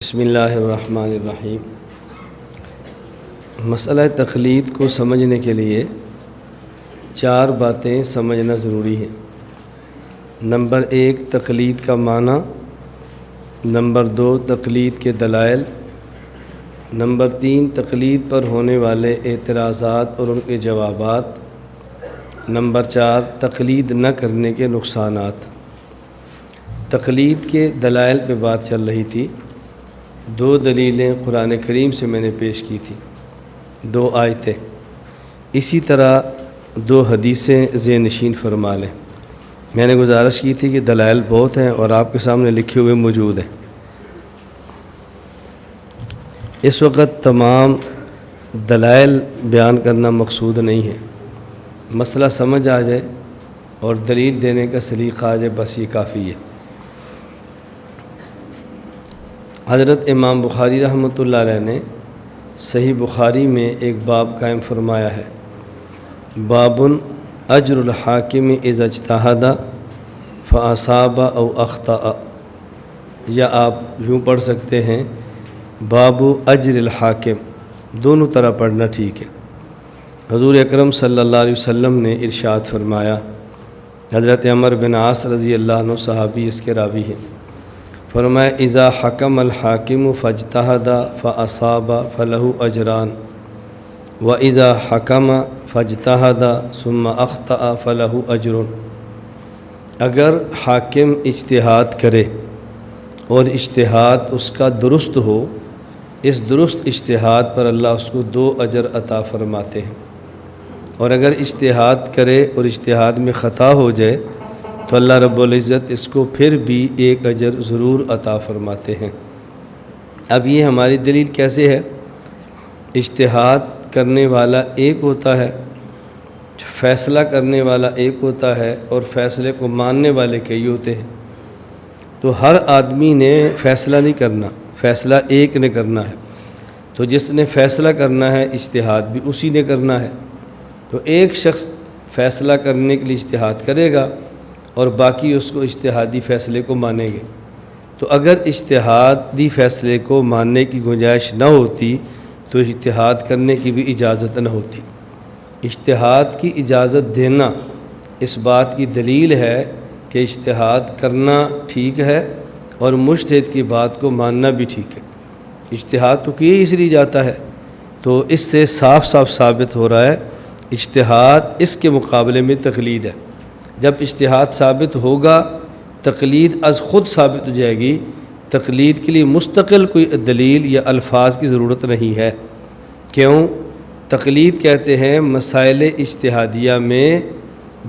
بسم اللہ الرحمن الرحیم۔ مسئلہ تقلید کو سمجھنے کے لیے 4 باتیں سمجھنا ضروری ہیں۔ نمبر 1 تقلید کا معنی، نمبر 2 تقلید کے دلائل، نمبر 3 تقلید پر ہونے والے اعتراضات اور ان کے جوابات، نمبر 4 تقلید نہ کرنے کے نقصانات۔ تقلید کے دلائل پہ بات چل رہی تھی۔ 2 دلیلیں قرآن کریم سے میں نے پیش کی تھی، 2 آیتیں، اسی طرح 2 حدیثیں ذہن نشین فرما لیں۔ میں نے گزارش کی تھی کہ دلائل بہت ہیں اور آپ کے سامنے لکھے ہوئے موجود ہیں۔ اس وقت تمام دلائل بیان کرنا مقصود نہیں ہے، مسئلہ سمجھ آ جائے اور دلیل دینے کا سلیقہ آ جائے، بس یہ کافی ہے۔ حضرت امام بخاری رحمۃ اللہ علیہ نے صحیح بخاری میں ایک باب قائم فرمایا ہے، باب اجر الحاکم اذا اجتہد فاصاب او اخطأ، یا آپ یوں پڑھ سکتے ہیں باب اجر الحاکم، دونوں طرح پڑھنا ٹھیک ہے۔ حضور اکرم صلی اللہ علیہ وسلم نے ارشاد فرمایا، حضرت عمر بن عاص رضی اللہ عنہ صحابی اس کے راوی ہیں، فرمایا اذا حکم الحاکم فاجتہد فاصاب فلہ اجران واذا حکم فاجتہد ثم اخطأ فلہ اجر۔ اگر حاکم اجتہاد کرے اور اجتہاد اس کا درست ہو، اس درست اجتہاد پر اللہ اس کو 2 اجر عطا فرماتے ہیں، اور اگر اجتہاد کرے اور اجتہاد میں خطا ہو جائے تو اللہ رب العزت اس کو پھر بھی 1 اجر ضرور عطا فرماتے ہیں۔ اب یہ ہماری دلیل کیسے ہے؟ اجتہاد کرنے والا ایک ہوتا ہے، فیصلہ کرنے والا ایک ہوتا ہے، اور فیصلے کو ماننے والے کئی ہوتے ہیں۔ تو ہر آدمی نے فیصلہ نہیں کرنا، فیصلہ ایک نے کرنا ہے۔ تو جس نے فیصلہ کرنا ہے اجتہاد بھی اسی نے کرنا ہے۔ تو ایک شخص فیصلہ کرنے کے لیے اجتہاد کرے گا اور باقی اس کو اجتہادی فیصلے کو مانیں گے۔ تو اگر اجتہادی فیصلے کو ماننے کی گنجائش نہ ہوتی تو اجتہاد کرنے کی بھی اجازت نہ ہوتی۔ اجتہاد کی اجازت دینا اس بات کی دلیل ہے کہ اجتہاد کرنا ٹھیک ہے اور مجتہد کی بات کو ماننا بھی ٹھیک ہے۔ اجتہاد تو کیا اس لیے جاتا ہے، تو اس سے صاف صاف ثابت ہو رہا ہے اجتہاد اس کے مقابلے میں تقلید ہے۔ جب اجتہاد ثابت ہوگا تقلید از خود ثابت ہو جائے گی۔ تقلید کے لیے مستقل کوئی دلیل یا الفاظ کی ضرورت نہیں ہے۔ کیوں؟ تقلید کہتے ہیں مسائل اجتہادیہ میں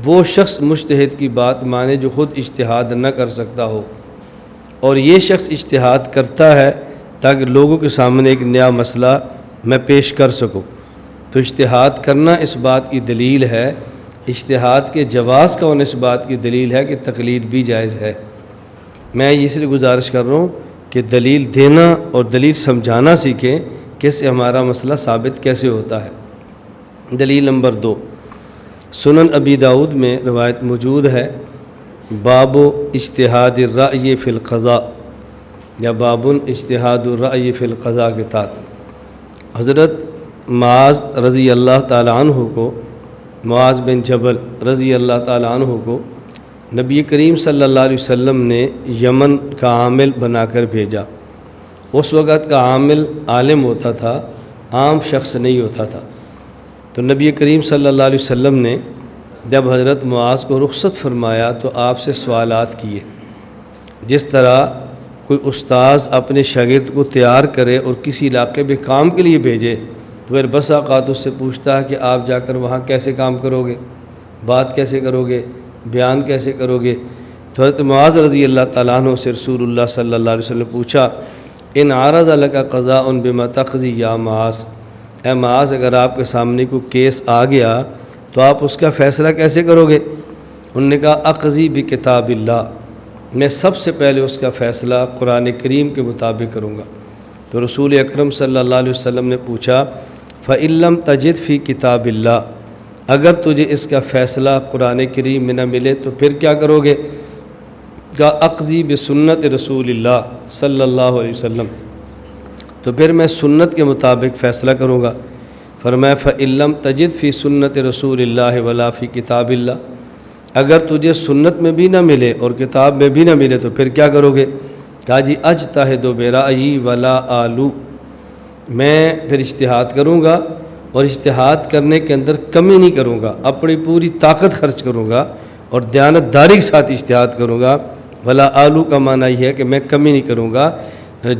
وہ شخص مجتہد کی بات مانے جو خود اجتہاد نہ کر سکتا ہو، اور یہ شخص اجتہاد کرتا ہے تاکہ لوگوں کے سامنے ایک نیا مسئلہ میں پیش کر سکوں۔ تو اجتہاد کرنا اس بات کی دلیل ہے، اجتہاد کے جواز کا ہونے اس بات کی دلیل ہے کہ تقلید بھی جائز ہے۔ میں اس لیے گزارش کر رہا ہوں کہ دلیل دینا اور دلیل سمجھانا سیکھیں کہ اس سے ہمارا مسئلہ ثابت کیسے ہوتا ہے۔ دلیل نمبر 2 سنن ابی داؤد میں روایت موجود ہے، باب اجتہاد الرأی فی القضاء، یا باب اجتہاد الرأی فی القضاء کے تحت حضرت معاذ رضی اللہ تعالی عنہ کو، معاذ بن جبل رضی اللہ تعالی عنہ کو نبی کریم صلی اللہ علیہ وسلم نے یمن کا عامل بنا کر بھیجا۔ اس وقت کا عامل عالم ہوتا تھا، عام شخص نہیں ہوتا تھا۔ تو نبی کریم صلی اللہ علیہ وسلم نے جب حضرت معاذ کو رخصت فرمایا تو آپ سے سوالات کیے، جس طرح کوئی استاذ اپنے شاگرد کو تیار کرے اور کسی علاقے میں کام کے لیے بھیجے تو پھر بس اوقات اس سے پوچھتا ہے کہ آپ جا کر وہاں کیسے کام کرو گے، بات کیسے کرو گے، بیان کیسے کرو گے۔ تو حضرت معاذ رضی اللہ تعالیٰ عنہ سے رسول اللہ صلی اللہ علیہ وسلم نے پوچھا، ان عرض لک قضاء بما تقضی یا معاذ، اے معاذ اگر آپ کے سامنے کوئی کیس آ گیا تو آپ اس کا فیصلہ کیسے کرو گے؟ انہوں نے کہا اقضی بکتاب اللہ، میں سب سے پہلے اس کا فیصلہ قرآن کریم کے مطابق کروں گا۔ تو رسول اکرم صلی اللہ علیہ وسلم نے پوچھا فَإِن لَمْ تَجِدْ فِي کتاب اللہ، اگر تجھے اس کا فیصلہ قرآن کریم میں نہ ملے تو پھر کیا کرو گے؟ کہا اقضی بسنت رسول اللہ صلی اللہ علیہ وسلم، تو پھر میں سنت کے مطابق فیصلہ کروں گا۔ فرمایا فَإِن لَّمْ تَجِدْ فِي سُنَّةِ رسول اللہ ولا فی کتاب اللہ، اگر تجھے سنت میں بھی نہ ملے اور کتاب میں بھی نہ ملے تو پھر کیا کرو گے؟ کہا جی اجتہد برأیی ولا آلو، میں پھر اجتہاد کروں گا اور اجتہاد کرنے کے اندر کمی نہیں کروں گا، اپنی پوری طاقت خرچ کروں گا اور دیانتداری کے ساتھ اجتہاد کروں گا۔ ولا آلو کا معنی یہ ہے کہ میں کمی نہیں کروں گا،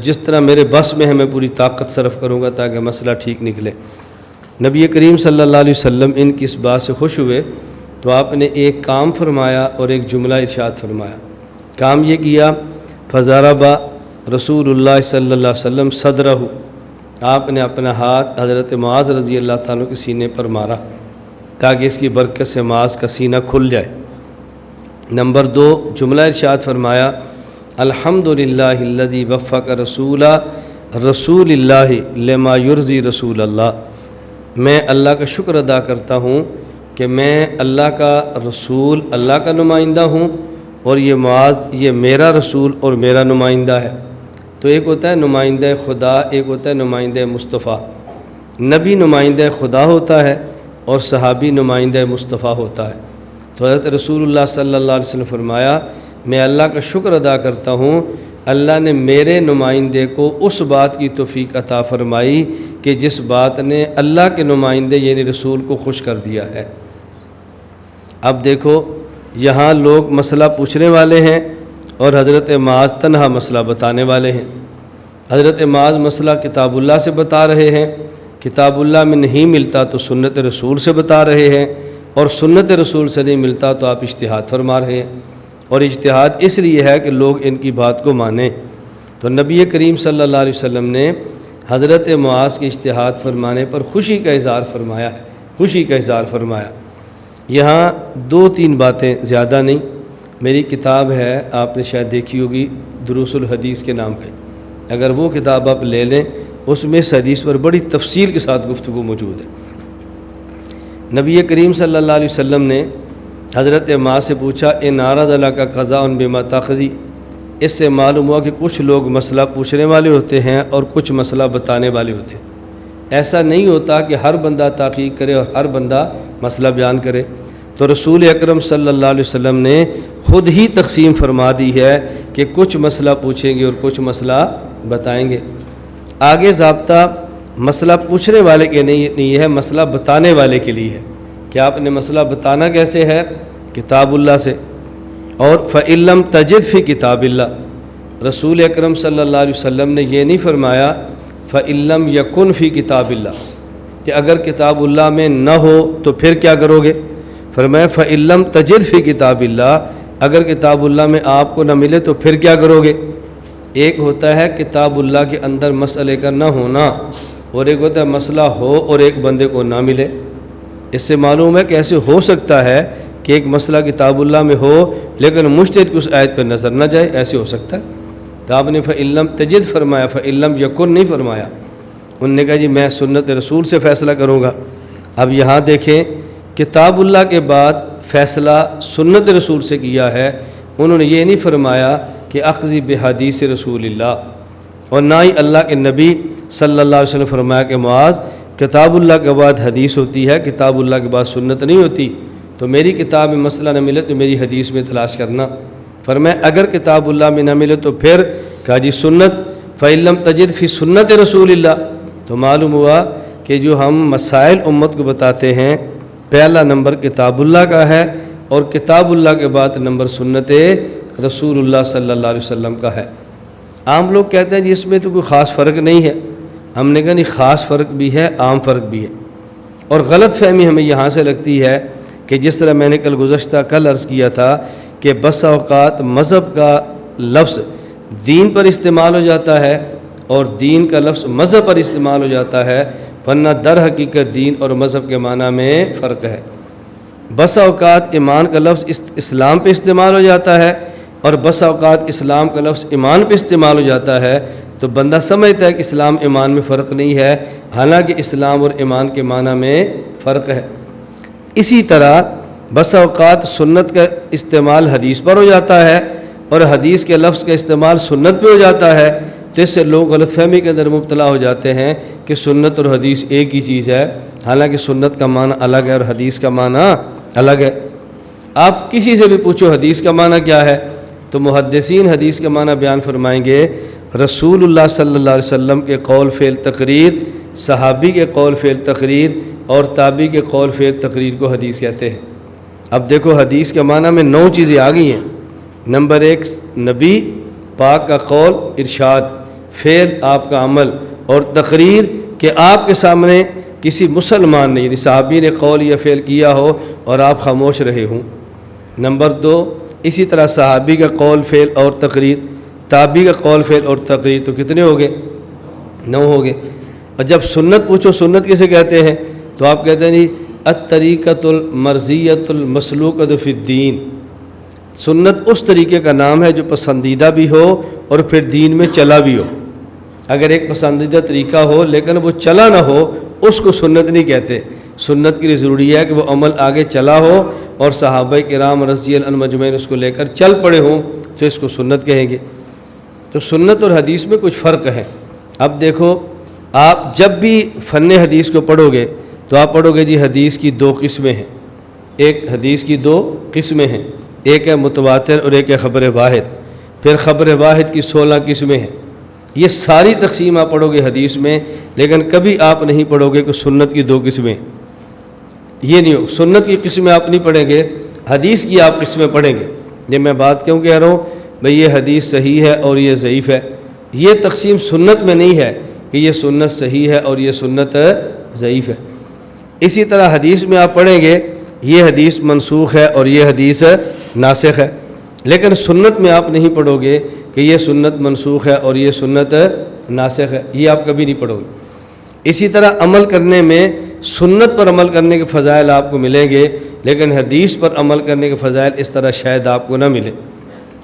جس طرح میرے بس میں ہے میں پوری طاقت صرف کروں گا تاکہ مسئلہ ٹھیک نکلے۔ نبی کریم صلی اللہ علیہ وسلم ان کی اس بات سے خوش ہوئے تو آپ نے ایک کام فرمایا اور ایک جملہ ارشاد فرمایا۔ کام یہ کیا، فضرب رسول اللہ صلی اللہ علیہ وسلم صدرہ، آپ نے اپنا ہاتھ حضرت معاذ رضی اللہ تعالیٰ کے سینے پر مارا تاکہ اس کی برکت سے معاذ کا سینہ کھل جائے۔ نمبر 2 جملہ ارشاد فرمایا، الحمدللہ الذی وفق رسول اللہ لما یرضی رسول اللہ، میں اللہ کا شکر ادا کرتا ہوں کہ میں اللہ کا رسول، اللہ کا نمائندہ ہوں، اور یہ معاذ یہ میرا رسول اور میرا نمائندہ ہے۔ تو ایک ہوتا ہے نمائندہ خدا، ایک ہوتا ہے نمائندہ مصطفیٰ۔ نبی نمائندہ خدا ہوتا ہے اور صحابی نمائندہ مصطفیٰ ہوتا ہے۔ تو حضرت رسول اللہ صلی اللہ علیہ وسلم فرمایا، میں اللہ کا شکر ادا کرتا ہوں، اللہ نے میرے نمائندے کو اس بات کی توفیق عطا فرمائی کہ جس بات نے اللہ کے نمائندے یعنی رسول کو خوش کر دیا ہے۔ اب دیکھو یہاں لوگ مسئلہ پوچھنے والے ہیں اور حضرت معاذ تنہا مسئلہ بتانے والے ہیں۔ حضرت معاذ مسئلہ کتاب اللہ سے بتا رہے ہیں، کتاب اللہ میں نہیں ملتا تو سنت رسول سے بتا رہے ہیں، اور سنت رسول سے نہیں ملتا تو آپ اجتہاد فرما رہے ہیں، اور اجتہاد اس لیے ہے کہ لوگ ان کی بات کو مانیں۔ تو نبی کریم صلی اللہ علیہ وسلم نے حضرت معاذ کے اجتہاد فرمانے پر خوشی کا اظہار فرمایا ہے، خوشی کا اظہار فرمایا۔ یہاں 2-3 باتیں، زیادہ نہیں، میری کتاب ہے آپ نے شاید دیکھی ہوگی دروس الحدیث کے نام پہ، اگر وہ کتاب آپ لے لیں اس میں اس حدیث پر بڑی تفصیل کے ساتھ گفتگو موجود ہے۔ نبی کریم صلی اللہ علیہ وسلم نے حضرت معاذ سے پوچھا، ان عرض لک قضاء بما تقضی، اس سے معلوم ہوا کہ کچھ لوگ مسئلہ پوچھنے والے ہوتے ہیں اور کچھ مسئلہ بتانے والے ہوتے ہیں۔ ایسا نہیں ہوتا کہ ہر بندہ تحقیق کرے اور ہر بندہ مسئلہ بیان کرے۔ تو رسول اکرم صلی اللہ علیہ وسلم نے خود ہی تقسیم فرما دی ہے کہ کچھ مسئلہ پوچھیں گے اور کچھ مسئلہ بتائیں گے۔ آگے ضابطہ مسئلہ پوچھنے والے کے نہیں ہے، مسئلہ بتانے والے کے لیے ہے کہ آپ نے مسئلہ بتانا کیسے ہے؟ کتاب اللہ سے۔ اور فَإِن لَّمْ تَجِدْ فِي کتاب اللہ، رسول اکرم صلی اللہ علیہ وسلم نے یہ نہیں فرمایا فَإِن لَّمْ يَكُنْ فِي کتاب اللہ کہ اگر کتاب اللہ میں نہ ہو تو پھر کیا کرو گے؟ فرمایا فَإِن لَّمْ تَجِدْ فِي کتاب اللہ، اگر کتاب اللہ میں آپ کو نہ ملے تو پھر کیا کرو گے؟ ایک ہوتا ہے کتاب اللہ کے اندر مسئلے کا نہ ہونا، اور ایک ہوتا ہے مسئلہ ہو اور ایک بندے کو نہ ملے۔ اس سے معلوم ہے کہ ایسے ہو سکتا ہے کہ ایک مسئلہ کتاب اللہ میں ہو لیکن مجتہد کی اس آیت پر نظر نہ جائے، ایسے ہو سکتا ہے۔ تو آپ نے فَإِن لَّمْ تَجِدْ فرمایا، فَإِن لَّمْ يَكُنْ نہیں فرمایا۔ انہوں نے کہا جی میں سنت رسول سے فیصلہ کروں گا۔ اب یہاں دیکھیں کتاب اللہ کے بعد فیصلہ سنت رسول سے کیا ہے، انہوں نے یہ نہیں فرمایا کہ اقضی بحدیث رسول اللہ، اور نہ ہی اللہ کے نبی صلی اللہ علیہ وسلم فرمایا کہ معاذ کتاب اللہ کے بعد حدیث ہوتی ہے، کتاب اللہ کے بعد سنت نہیں ہوتی، تو میری کتاب میں مسئلہ نہ ملے تو میری حدیث میں تلاش کرنا۔ فرمایا اگر کتاب اللہ میں نہ ملے تو پھر کہا جی سنت، فَإِن لَّمْ تَجِدْ فِي سنت رسول اللہ۔ تو معلوم ہوا کہ جو ہم مسائل امت کو بتاتے ہیں پہلا نمبر کتاب اللہ کا ہے، اور کتاب اللہ کے بعد نمبر سنت رسول اللہ صلی اللہ علیہ وسلم کا ہے۔ عام لوگ کہتے ہیں جی اس میں تو کوئی خاص فرق نہیں ہے، ہم نے کہا نہیں، خاص فرق بھی ہے، عام فرق بھی ہے۔ اور غلط فہمی ہمیں یہاں سے لگتی ہے کہ جس طرح میں نے کل عرض کیا تھا کہ بسا اوقات مذہب کا لفظ دین پر استعمال ہو جاتا ہے اور دین کا لفظ مذہب پر استعمال ہو جاتا ہے، ورنہ در حقیقت دین اور مذہب کے معنی میں فرق ہے۔ بسا اوقات ایمان کا لفظ اسلام پہ استعمال ہو جاتا ہے اور بسا اوقات اسلام کا لفظ ایمان پہ استعمال ہو جاتا ہے، تو بندہ سمجھتا ہے کہ اسلام ایمان میں فرق نہیں ہے، حالانکہ اسلام اور ایمان کے معنی میں فرق ہے۔ اسی طرح بسا اوقات سنت کا استعمال حدیث پر ہو جاتا ہے اور حدیث کے لفظ کا استعمال سنت پہ ہو جاتا ہے، تو تو اس سے لوگ غلط فہمی کے اندر مبتلا ہو جاتے ہیں کہ سنت اور حدیث ایک ہی چیز ہے، حالانکہ سنت کا معنی الگ ہے اور حدیث کا معنی الگ ہے۔ آپ کسی سے بھی پوچھو حدیث کا معنی کیا ہے، تو محدثین حدیث کا معنی بیان فرمائیں گے رسول اللہ صلی اللہ علیہ وسلم کے قول فعل تقریر، صحابی کے قول فعل تقریر اور تابعی کے قول فعل تقریر کو حدیث کہتے ہیں۔ اب دیکھو حدیث کے معنی میں 9 چیزیں آ گئی ہیں۔ نمبر 1 نبی پاک کا قول ارشاد، فعل آپ کا عمل، اور تقریر کہ آپ کے سامنے کسی مسلمان نے یعنی صحابی نے قول یا فعل کیا ہو اور آپ خاموش رہے ہوں۔ نمبر 2 اسی طرح صحابی کا قول فعل اور تقریر، تابعی کا قول فعل اور تقریر، تو کتنے ہو گئے؟ 9 ہو گئے۔ اور جب سنت پوچھو سنت کسے کہتے ہیں تو آپ کہتے ہیں جی الطریقۃ المرضیۃ المسلوکۃ فی الدین، سنت اس طریقے کا نام ہے جو پسندیدہ بھی ہو اور پھر دین میں چلا بھی ہو۔ اگر ایک پسندیدہ طریقہ ہو لیکن وہ چلا نہ ہو اس کو سنت نہیں کہتے۔ سنت کے لیے ضروری ہے کہ وہ عمل آگے چلا ہو اور صحابہ کرام رضی اللہ عنہم اجمعین اس کو لے کر چل پڑے ہوں تو اس کو سنت کہیں گے۔ تو سنت اور حدیث میں کچھ فرق ہے۔ اب دیکھو آپ جب بھی فن حدیث کو پڑھو گے تو آپ پڑھو گے جی حدیث کی 2 قسمیں ہیں، ایک حدیث کی 2 قسمیں ہیں، ایک ہے متواتر اور ایک ہے خبر واحد، پھر خبر واحد کی 16 قسمیں ہیں۔ یہ ساری تقسیم آپ پڑھو گے حدیث میں، لیکن کبھی آپ نہیں پڑھو گے کہ سنت کی 2 قسمیں، یہ نہیں ہو، سنت کی قسمیں آپ نہیں پڑھیں گے، حدیث کی آپ قسمیں پڑھیں گے۔ یہ میں بات کیوں کہہ رہا ہوں بھئی یہ حدیث صحیح ہے اور یہ ضعیف ہے، یہ تقسیم سنت میں نہیں ہے کہ یہ سنت صحیح ہے اور یہ سنت ضعیف ہے۔ اسی طرح حدیث میں آپ پڑھیں گے یہ حدیث منسوخ ہے اور یہ حدیث ناسخ ہے، لیکن سنت میں آپ نہیں پڑھو گے کہ یہ سنت منسوخ ہے اور یہ سنت ناسخ ہے، یہ آپ کبھی نہیں پڑھو گے۔ اسی طرح عمل کرنے میں سنت پر عمل کرنے کے فضائل آپ کو ملیں گے، لیکن حدیث پر عمل کرنے کے فضائل اس طرح شاید آپ کو نہ ملے۔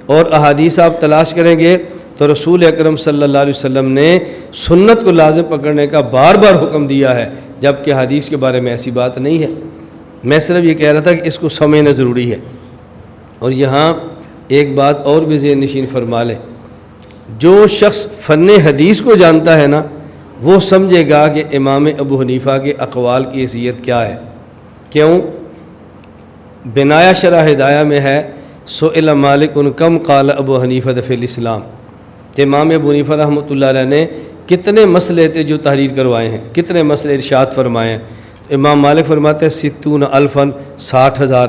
اور احادیث آپ تلاش کریں گے تو رسول اکرم صلی اللہ علیہ وسلم نے سنت کو لازم پکڑنے کا بار بار حکم دیا ہے، جبکہ حدیث کے بارے میں ایسی بات نہیں ہے۔ میں صرف یہ کہہ رہا تھا کہ اس کو سمجھنا ضروری ہے۔ اور یہاں ایک بات اور بھی ذہن نشین فرما لیں، جو شخص فن حدیث کو جانتا ہے نا وہ سمجھے گا کہ امام ابو حنیفہ کے اقوال کی حیثیت کیا ہے۔ کیوں؟ بنایا شرح ہدایہ میں ہے سئل مالک کم قال ابو حنیفہ فی الاسلام، کہ امام ابو حنیفہ رحمۃ اللہ علیہ نے کتنے مسئلے تھے جو تحریر کروائے ہیں، کتنے مسئلے ارشاد فرمائے ہیں۔ امام مالک فرماتے ہیں 60,000 60,000،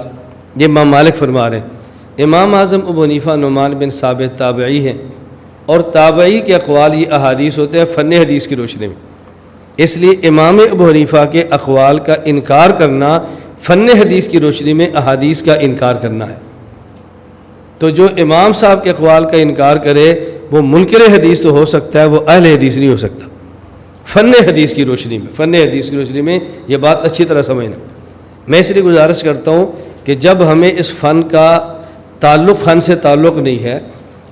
یہ امام مالک فرما رہے ہیں۔ امام اعظم ابو حنیفہ نعمان بن ثابت تابعی ہیں، اور تابعی کے اقوال یہ احادیث ہوتے ہیں فن حدیث کی روشنی میں، اس لیے امام ابو حنیفہ کے اقوال کا انکار کرنا فن حدیث کی روشنی میں احادیث کا انکار کرنا ہے۔ تو جو امام صاحب کے اقوال کا انکار کرے وہ منکر حدیث تو ہو سکتا ہے، وہ اہل حدیث نہیں ہو سکتا۔ فن حدیث کی روشنی میں، فن حدیث کی روشنی میں یہ بات اچھی طرح سمجھنا۔ میں اس لیے گزارش کرتا ہوں کہ جب ہمیں اس فن کا تعلق، فن سے تعلق نہیں ہے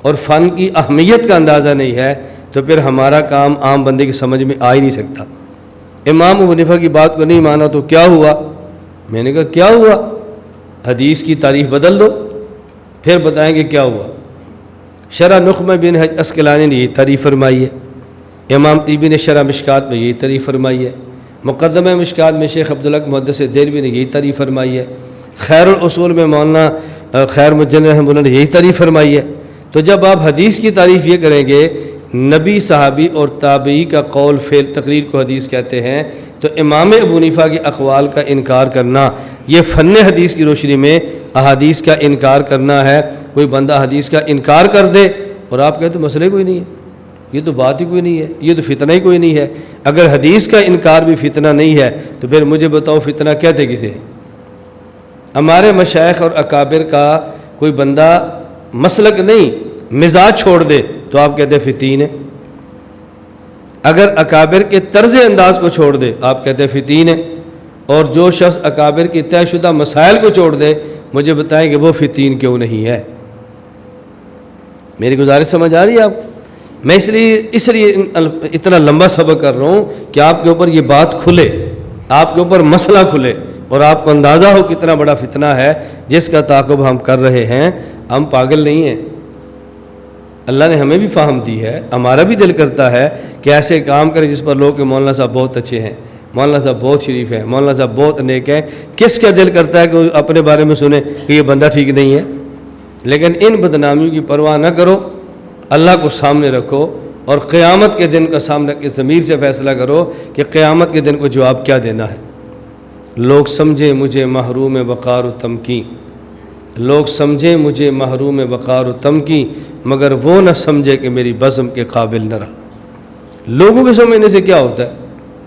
اور فن کی اہمیت کا اندازہ نہیں ہے تو پھر ہمارا کام عام بندے کی سمجھ میں آ ہی نہیں سکتا۔ امام ابو حنیفہ کی بات کو نہیں مانا تو کیا ہوا؟ میں نے کہا کیا ہوا؟ حدیث کی تعریف بدل دو، پھر بتائیں گے کیا ہوا۔ شرح نخبہ بن حج عسقلانی نے یہی تعریف فرمائی ہے، امام طیبی نے شرح مشکات میں یہی تعریف فرمائی ہے، مقدمہ مشکات میں شیخ عبدالحق محدث دہلوی نے یہی تعریف فرمائی ہے، خیر الاصول میں مولانا خیر مجن رحمہ اللہ نے یہی تعریف فرمائی ہے۔ تو جب آپ حدیث کی تعریف یہ کریں گے نبی، صحابی اور تابعی کا قول فعل تقریر کو حدیث کہتے ہیں، تو امام ابو حنیفہ کے اقوال کا انکار کرنا یہ فن حدیث کی روشنی میں احادیث کا انکار کرنا ہے۔ کوئی بندہ حدیث کا انکار کر دے اور آپ کہتے تو مسئلہ کوئی نہیں ہے، یہ تو بات ہی کوئی نہیں ہے، یہ تو فتنہ ہی کوئی نہیں ہے۔ اگر حدیث کا انکار بھی فتنہ نہیں ہے تو پھر مجھے بتاؤ فتنہ کہتے کسے ہیں؟ ہمارے مشائخ اور اکابر کا کوئی بندہ مسلک نہیں مزاج چھوڑ دے تو آپ کہتے فتین ہے، اگر اکابر کے طرز انداز کو چھوڑ دے آپ کہتے فتین ہے، اور جو شخص اکابر کی طے شدہ مسائل کو چھوڑ دے مجھے بتائیں کہ وہ فتین کیوں نہیں ہے۔ میری گزارش سمجھ آ رہی ہے آپ؟ میں اس لیے اتنا لمبا سبق کر رہا ہوں کہ آپ کے اوپر یہ بات کھلے، آپ کے اوپر مسئلہ کھلے اور آپ کو اندازہ ہو کتنا بڑا فتنہ ہے جس کا تعاقب ہم کر رہے ہیں۔ ہم پاگل نہیں ہیں، اللہ نے ہمیں بھی فہم دی ہے، ہمارا بھی دل کرتا ہے کہ ایسے کام کریں جس پر لوگ کہ مولانا صاحب بہت اچھے ہیں، مولانا صاحب بہت شریف ہیں، مولانا صاحب بہت نیک ہیں۔ کس کا دل کرتا ہے کہ وہ اپنے بارے میں سنے کہ یہ بندہ ٹھیک نہیں ہے؟ لیکن ان بدنامیوں کی پرواہ نہ کرو، اللہ کو سامنے رکھو اور قیامت کے دن کا سامنے کے ضمیر سے فیصلہ کرو کہ قیامت کے دن کو جواب کیا دینا ہے۔ لوگ سمجھے مجھے محروم وقار و تمکین، لوگ سمجھے مجھے محروم وقار و تمکین، مگر وہ نہ سمجھے کہ میری بزم کے قابل نہ رہا۔ لوگوں کے سمجھنے سے کیا ہوتا ہے؟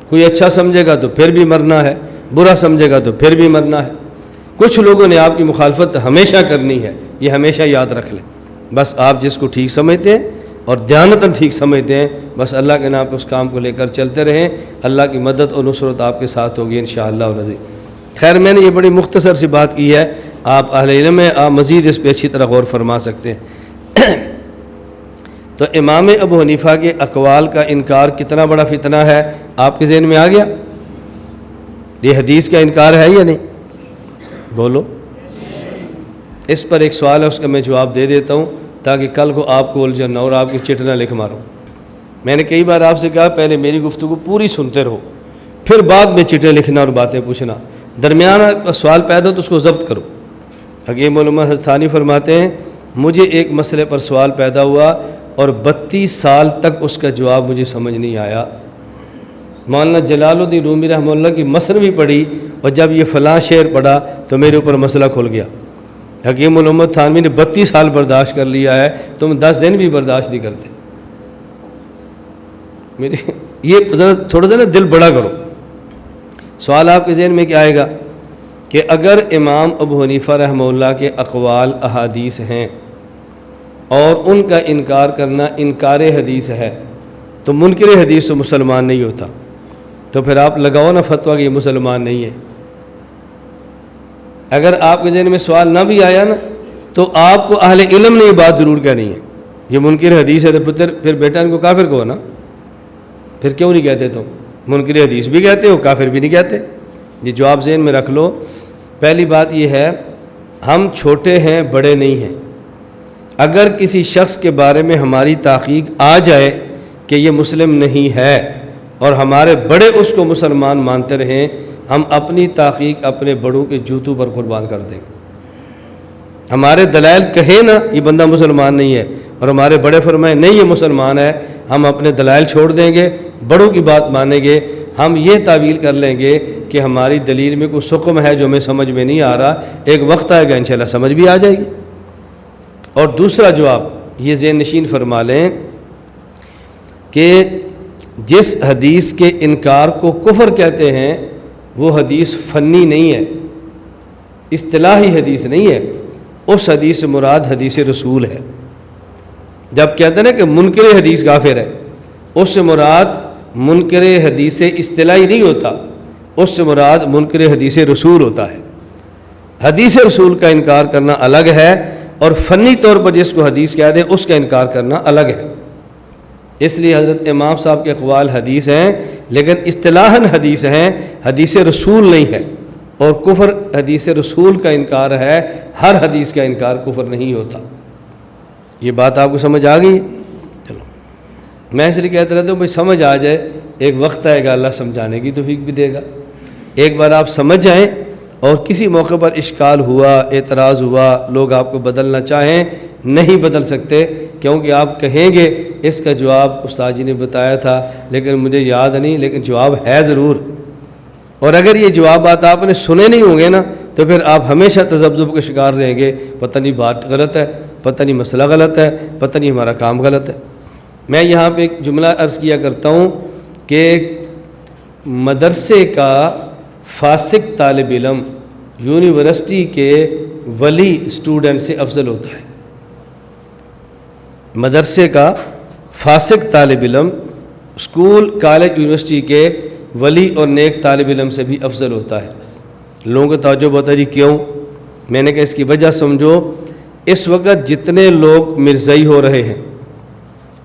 کوئی اچھا سمجھے گا تو پھر بھی مرنا ہے، برا سمجھے گا تو پھر بھی مرنا ہے۔ کچھ لوگوں نے آپ کی مخالفت ہمیشہ کرنی ہے، یہ ہمیشہ یاد رکھ لیں۔ بس آپ جس کو ٹھیک سمجھتے ہیں اور دیانتاً ٹھیک سمجھتے ہیں، بس اللہ کے نام پہ اس کام کو لے کر چلتے رہیں، اللہ کی مدد اور نصرت آپ کے ساتھ ہوگی انشاءاللہ العزیز۔ خیر، میں نے یہ بڑی مختصر سی بات کی ہے، آپ اہل علم ہیں، آپ مزید اس پہ اچھی طرح غور فرما سکتے ہیں۔ تو امام ابو حنیفہ کے اقوال کا انکار کتنا بڑا فتنہ ہے، آپ کے ذہن میں آ گیا؟ یہ حدیث کا انکار ہے یا نہیں؟ بولو۔ اس پر ایک سوال ہے، اس کا میں جواب دے دیتا ہوں تاکہ کل کو آپ کو الجھن نہ اور آپ کی چٹ نہ لکھ مارو۔ میں نے کئی بار آپ سے کہا پہلے میری گفتگو پوری سنتے رہو، پھر بعد میں چٹیں لکھنا اور باتیں پوچھنا، درمیان سوال پیدا ہو تو اس کو ضبط کرو۔ حکیم علماء ثانی فرماتے ہیں مجھے ایک مسئلے پر سوال پیدا ہوا اور 32 سال تک اس کا جواب مجھے سمجھ نہیں آیا۔ مولانا جلال الدین رومی رحمہ اللہ کی مثنوی پڑھی اور جب یہ فلاں شعر پڑھا تو میرے اوپر مسئلہ کھل گیا۔ حکیم علماء تھانوی نے 32 سال برداشت کر لیا ہے، تم 10 دن بھی برداشت نہیں کرتے۔ یہ ذرا تھوڑا سا نا دل بڑا کرو۔ سوال آپ کے ذہن میں کیا آئے گا کہ اگر امام ابو حنیفہ رحمہ اللہ کے اقوال احادیث ہیں اور ان کا انکار کرنا انکار حدیث ہے تو منکر حدیث تو مسلمان نہیں ہوتا، تو پھر آپ لگاؤ نا فتویٰ کہ یہ مسلمان نہیں ہے۔ اگر آپ کے ذہن میں سوال نہ بھی آیا نا تو آپ کو اہل علم نے یہ بات ضرور کہنی ہے، یہ منکر حدیث ہے تو پھر بیٹا ان کو کافر کہو نا، پھر کیوں نہیں کہتے تم؟ منکر حدیث بھی کہتے ہو، کافر بھی نہیں کہتے۔ یہ جواب ذہن میں رکھ لو۔ پہلی بات یہ ہے ہم چھوٹے ہیں، بڑے نہیں ہیں۔ اگر کسی شخص کے بارے میں ہماری تحقیق آ جائے کہ یہ مسلم نہیں ہے اور ہمارے بڑے اس کو مسلمان مانتے رہیں، ہم اپنی تحقیق اپنے بڑوں کے جوتوں پر قربان کر دیں۔ ہمارے دلائل کہیں نا یہ بندہ مسلمان نہیں ہے اور ہمارے بڑے فرمائیں نہیں یہ مسلمان ہے، ہم اپنے دلائل چھوڑ دیں گے، بڑوں کی بات مانیں گے۔ ہم یہ تعویل کر لیں گے کہ ہماری دلیل میں کوئی سقم ہے جو ہمیں سمجھ میں نہیں آ رہا، ایک وقت آئے گا انشاءاللہ سمجھ بھی آ جائے گی۔ اور دوسرا جواب یہ ذہن نشین فرما لیں کہ جس حدیث کے انکار کو کفر کہتے ہیں وہ حدیث فنی نہیں ہے، اصطلاحی حدیث نہیں ہے، اس حدیث سے مراد حدیث رسول ہے۔ جب کہتے ہیں کہ منکر حدیث کافر ہے، اس سے مراد منکر حدیث اصطلاحی نہیں ہوتا، اس سے مراد منکر حدیث رسول ہوتا ہے۔ حدیث رسول کا انکار کرنا الگ ہے اور فنی طور پر جس کو حدیث کہہ دیں اس کا انکار کرنا الگ ہے۔ اس لیے حضرت امام صاحب کے اقوال حدیث ہیں لیکن اصطلاحاً حدیث ہیں، حدیث رسول نہیں ہے۔ اور کفر حدیث رسول کا انکار ہے، ہر حدیث کا انکار کفر نہیں ہوتا۔ یہ بات آپ کو سمجھ آ گئی؟ چلو میں اس لیے کہتا رہتا ہوں بھائی سمجھ آ جائے، ایک وقت آئے گا اللہ سمجھانے کی توفیق بھی دے گا۔ ایک بار آپ سمجھ جائیں اور کسی موقع پر اشکال ہوا، اعتراض ہوا، لوگ آپ کو بدلنا چاہیں نہیں بدل سکتے، کیونکہ آپ کہیں گے اس کا جواب استاد جی نے بتایا تھا لیکن مجھے یاد نہیں، لیکن جواب ہے ضرور۔ اور اگر یہ جوابات آپ نے سنے نہیں ہوں گے نا تو پھر آپ ہمیشہ تذبذب کے شکار رہیں گے، پتہ نہیں بات غلط ہے، پتہ نہیں مسئلہ غلط ہے، پتہ نہیں ہمارا کام غلط ہے۔ میں یہاں پہ ایک جملہ عرض کیا کرتا ہوں کہ مدرسے کا فاسق طالب علم یونیورسٹی کے ولی اسٹوڈنٹ سے افضل ہوتا ہے۔ مدرسے کا فاسق طالب علم اسکول، کالج، یونیورسٹی کے ولی اور نیک طالب علم سے بھی افضل ہوتا ہے۔ لوگوں کو تعجب ہوتا ہے جی کیوں؟ میں نے کہا اس کی وجہ سمجھو، اس وقت جتنے لوگ مرزائی ہو رہے ہیں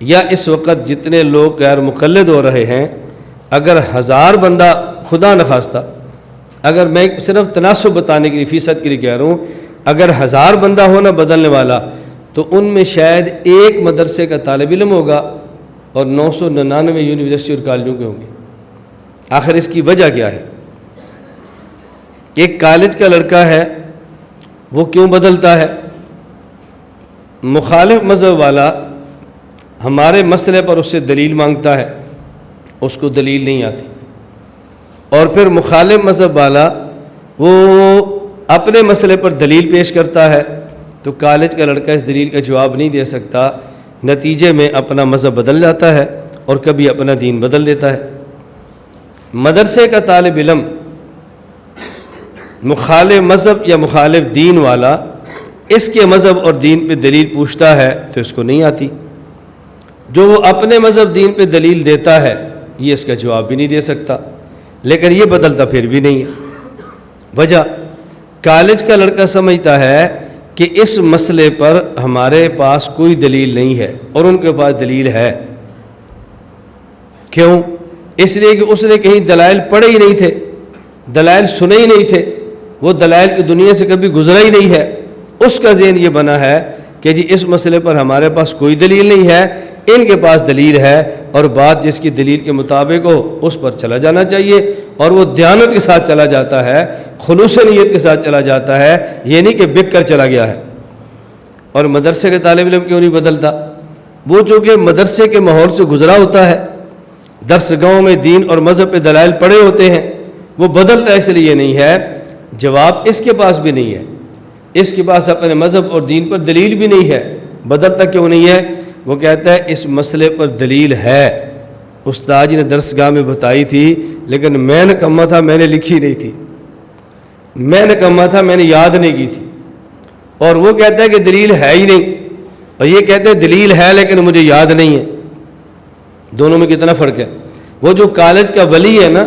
یا اس وقت جتنے لوگ غیر مقلد ہو رہے ہیں، اگر 1000 بندہ خدا نخواستہ، اگر میں صرف تناسب بتانے کے لیے فیصد کے لیے کہہ رہا ہوں، اگر 1000 بندہ ہو نا بدلنے والا تو ان میں شاید ایک مدرسے کا طالب علم ہوگا اور 999 یونیورسٹی اور کالجوں کے ہوں گے۔ آخر اس کی وجہ کیا ہے؟ ایک کالج کا لڑکا ہے، وہ کیوں بدلتا ہے؟ مخالف مذہب والا ہمارے مسئلے پر اس سے دلیل مانگتا ہے، اس کو دلیل نہیں آتی، اور پھر مخالف مذہب والا وہ اپنے مسئلے پر دلیل پیش کرتا ہے، تو کالج کا لڑکا اس دلیل کا جواب نہیں دے سکتا، نتیجے میں اپنا مذہب بدل جاتا ہے اور کبھی اپنا دین بدل دیتا ہے۔ مدرسے کا طالب علم مخالف مذہب یا مخالف دین والا اس کے مذہب اور دین پہ دلیل پوچھتا ہے تو اس کو نہیں آتی، جو وہ اپنے مذہب دین پہ دلیل دیتا ہے یہ اس کا جواب بھی نہیں دے سکتا، لیکن یہ بدلتا پھر بھی نہیں ہے۔ وجہ، کالج کا لڑکا سمجھتا ہے کہ اس مسئلے پر ہمارے پاس کوئی دلیل نہیں ہے اور ان کے پاس دلیل ہے۔ کیوں؟ اس لیے کہ اس نے کہیں دلائل پڑھے ہی نہیں تھے، دلائل سنے ہی نہیں تھے، وہ دلائل کی دنیا سے کبھی گزرا ہی نہیں ہے۔ اس کا ذہن یہ بنا ہے کہ جی اس مسئلے پر ہمارے پاس کوئی دلیل نہیں ہے، ان کے پاس دلیل ہے، اور بات جس کی دلیل کے مطابق ہو اس پر چلا جانا چاہیے، اور وہ دیانت کے ساتھ چلا جاتا ہے، خلوص نیت کے ساتھ چلا جاتا ہے، یہ نہیں کہ بک کر چلا گیا ہے۔ اور مدرسے کے طالب علم کیوں نہیں بدلتا؟ وہ چونکہ مدرسے کے ماحول سے گزرا ہوتا ہے، درس گاہوں میں دین اور مذہب پہ دلائل پڑے ہوتے ہیں، وہ بدلتا اس لیے نہیں ہے۔ جواب اس کے پاس بھی نہیں ہے، اس کے پاس اپنے مذہب اور دین پر دلیل بھی نہیں ہے، بدلتا کیوں نہیں ہے؟ وہ کہتا ہے اس مسئلے پر دلیل ہے، استاد جی نے درس گاہ میں بتائی تھی، لیکن میں نکما تھا، میں نے لکھی نہیں تھی، میں نکما تھا، میں نے یاد نہیں کی تھی۔ اور وہ کہتا ہے کہ دلیل ہے ہی نہیں، اور یہ کہتے ہیں دلیل ہے لیکن مجھے یاد نہیں ہے۔ دونوں میں کتنا فرق ہے؟ وہ جو کالج کا ولی ہے نا،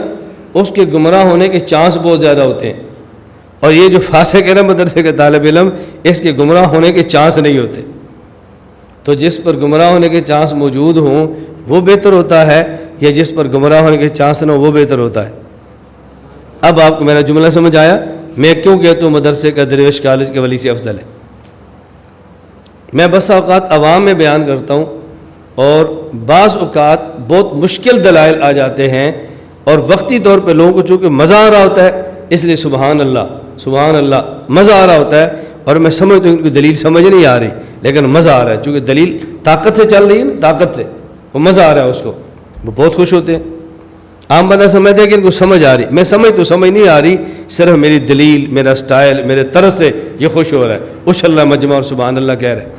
اس کے گمراہ ہونے کے چانس بہت زیادہ ہوتے ہیں، اور یہ جو فاسق ہے نا مدرسے کے طالب علم، اس کے گمراہ ہونے کے چانس نہیں ہوتے۔ تو جس پر گمراہ ہونے کے چانس موجود ہوں وہ بہتر ہوتا ہے، یا جس پر گمراہ ہونے کے چانس نہ ہو وہ بہتر ہوتا ہے؟ اب آپ کو میرا جملہ سمجھ آیا؟ میں کیوں کہتا ہوں مدرسے کا درویش کالج کے ولی سے افضل ہے؟ میں بس اوقات عوام میں بیان کرتا ہوں، اور بعض اوقات بہت مشکل دلائل آ جاتے ہیں، اور وقتی طور پہ لوگوں کو چونکہ مزہ آ رہا ہوتا ہے، اس لیے سبحان اللہ مزہ آ رہا ہوتا ہے، اور میں سمجھتا ہوں ان کی دلیل سمجھ نہیں آ رہی، لیکن مزہ آ رہا ہے، چونکہ دلیل طاقت سے چل رہی ہے نا، طاقت سے وہ مزہ آ رہا ہے اس کو، وہ بہت خوش ہوتے ہیں۔ عام بندہ سمجھتا ہے کہ ان کو سمجھ آ رہی، میں سمجھ نہیں آ رہی، صرف میری دلیل، میرا سٹائل، میرے طرز سے یہ خوش ہو رہا ہے، اش اللہ مجمع اور سبحان اللہ کہہ رہا ہے۔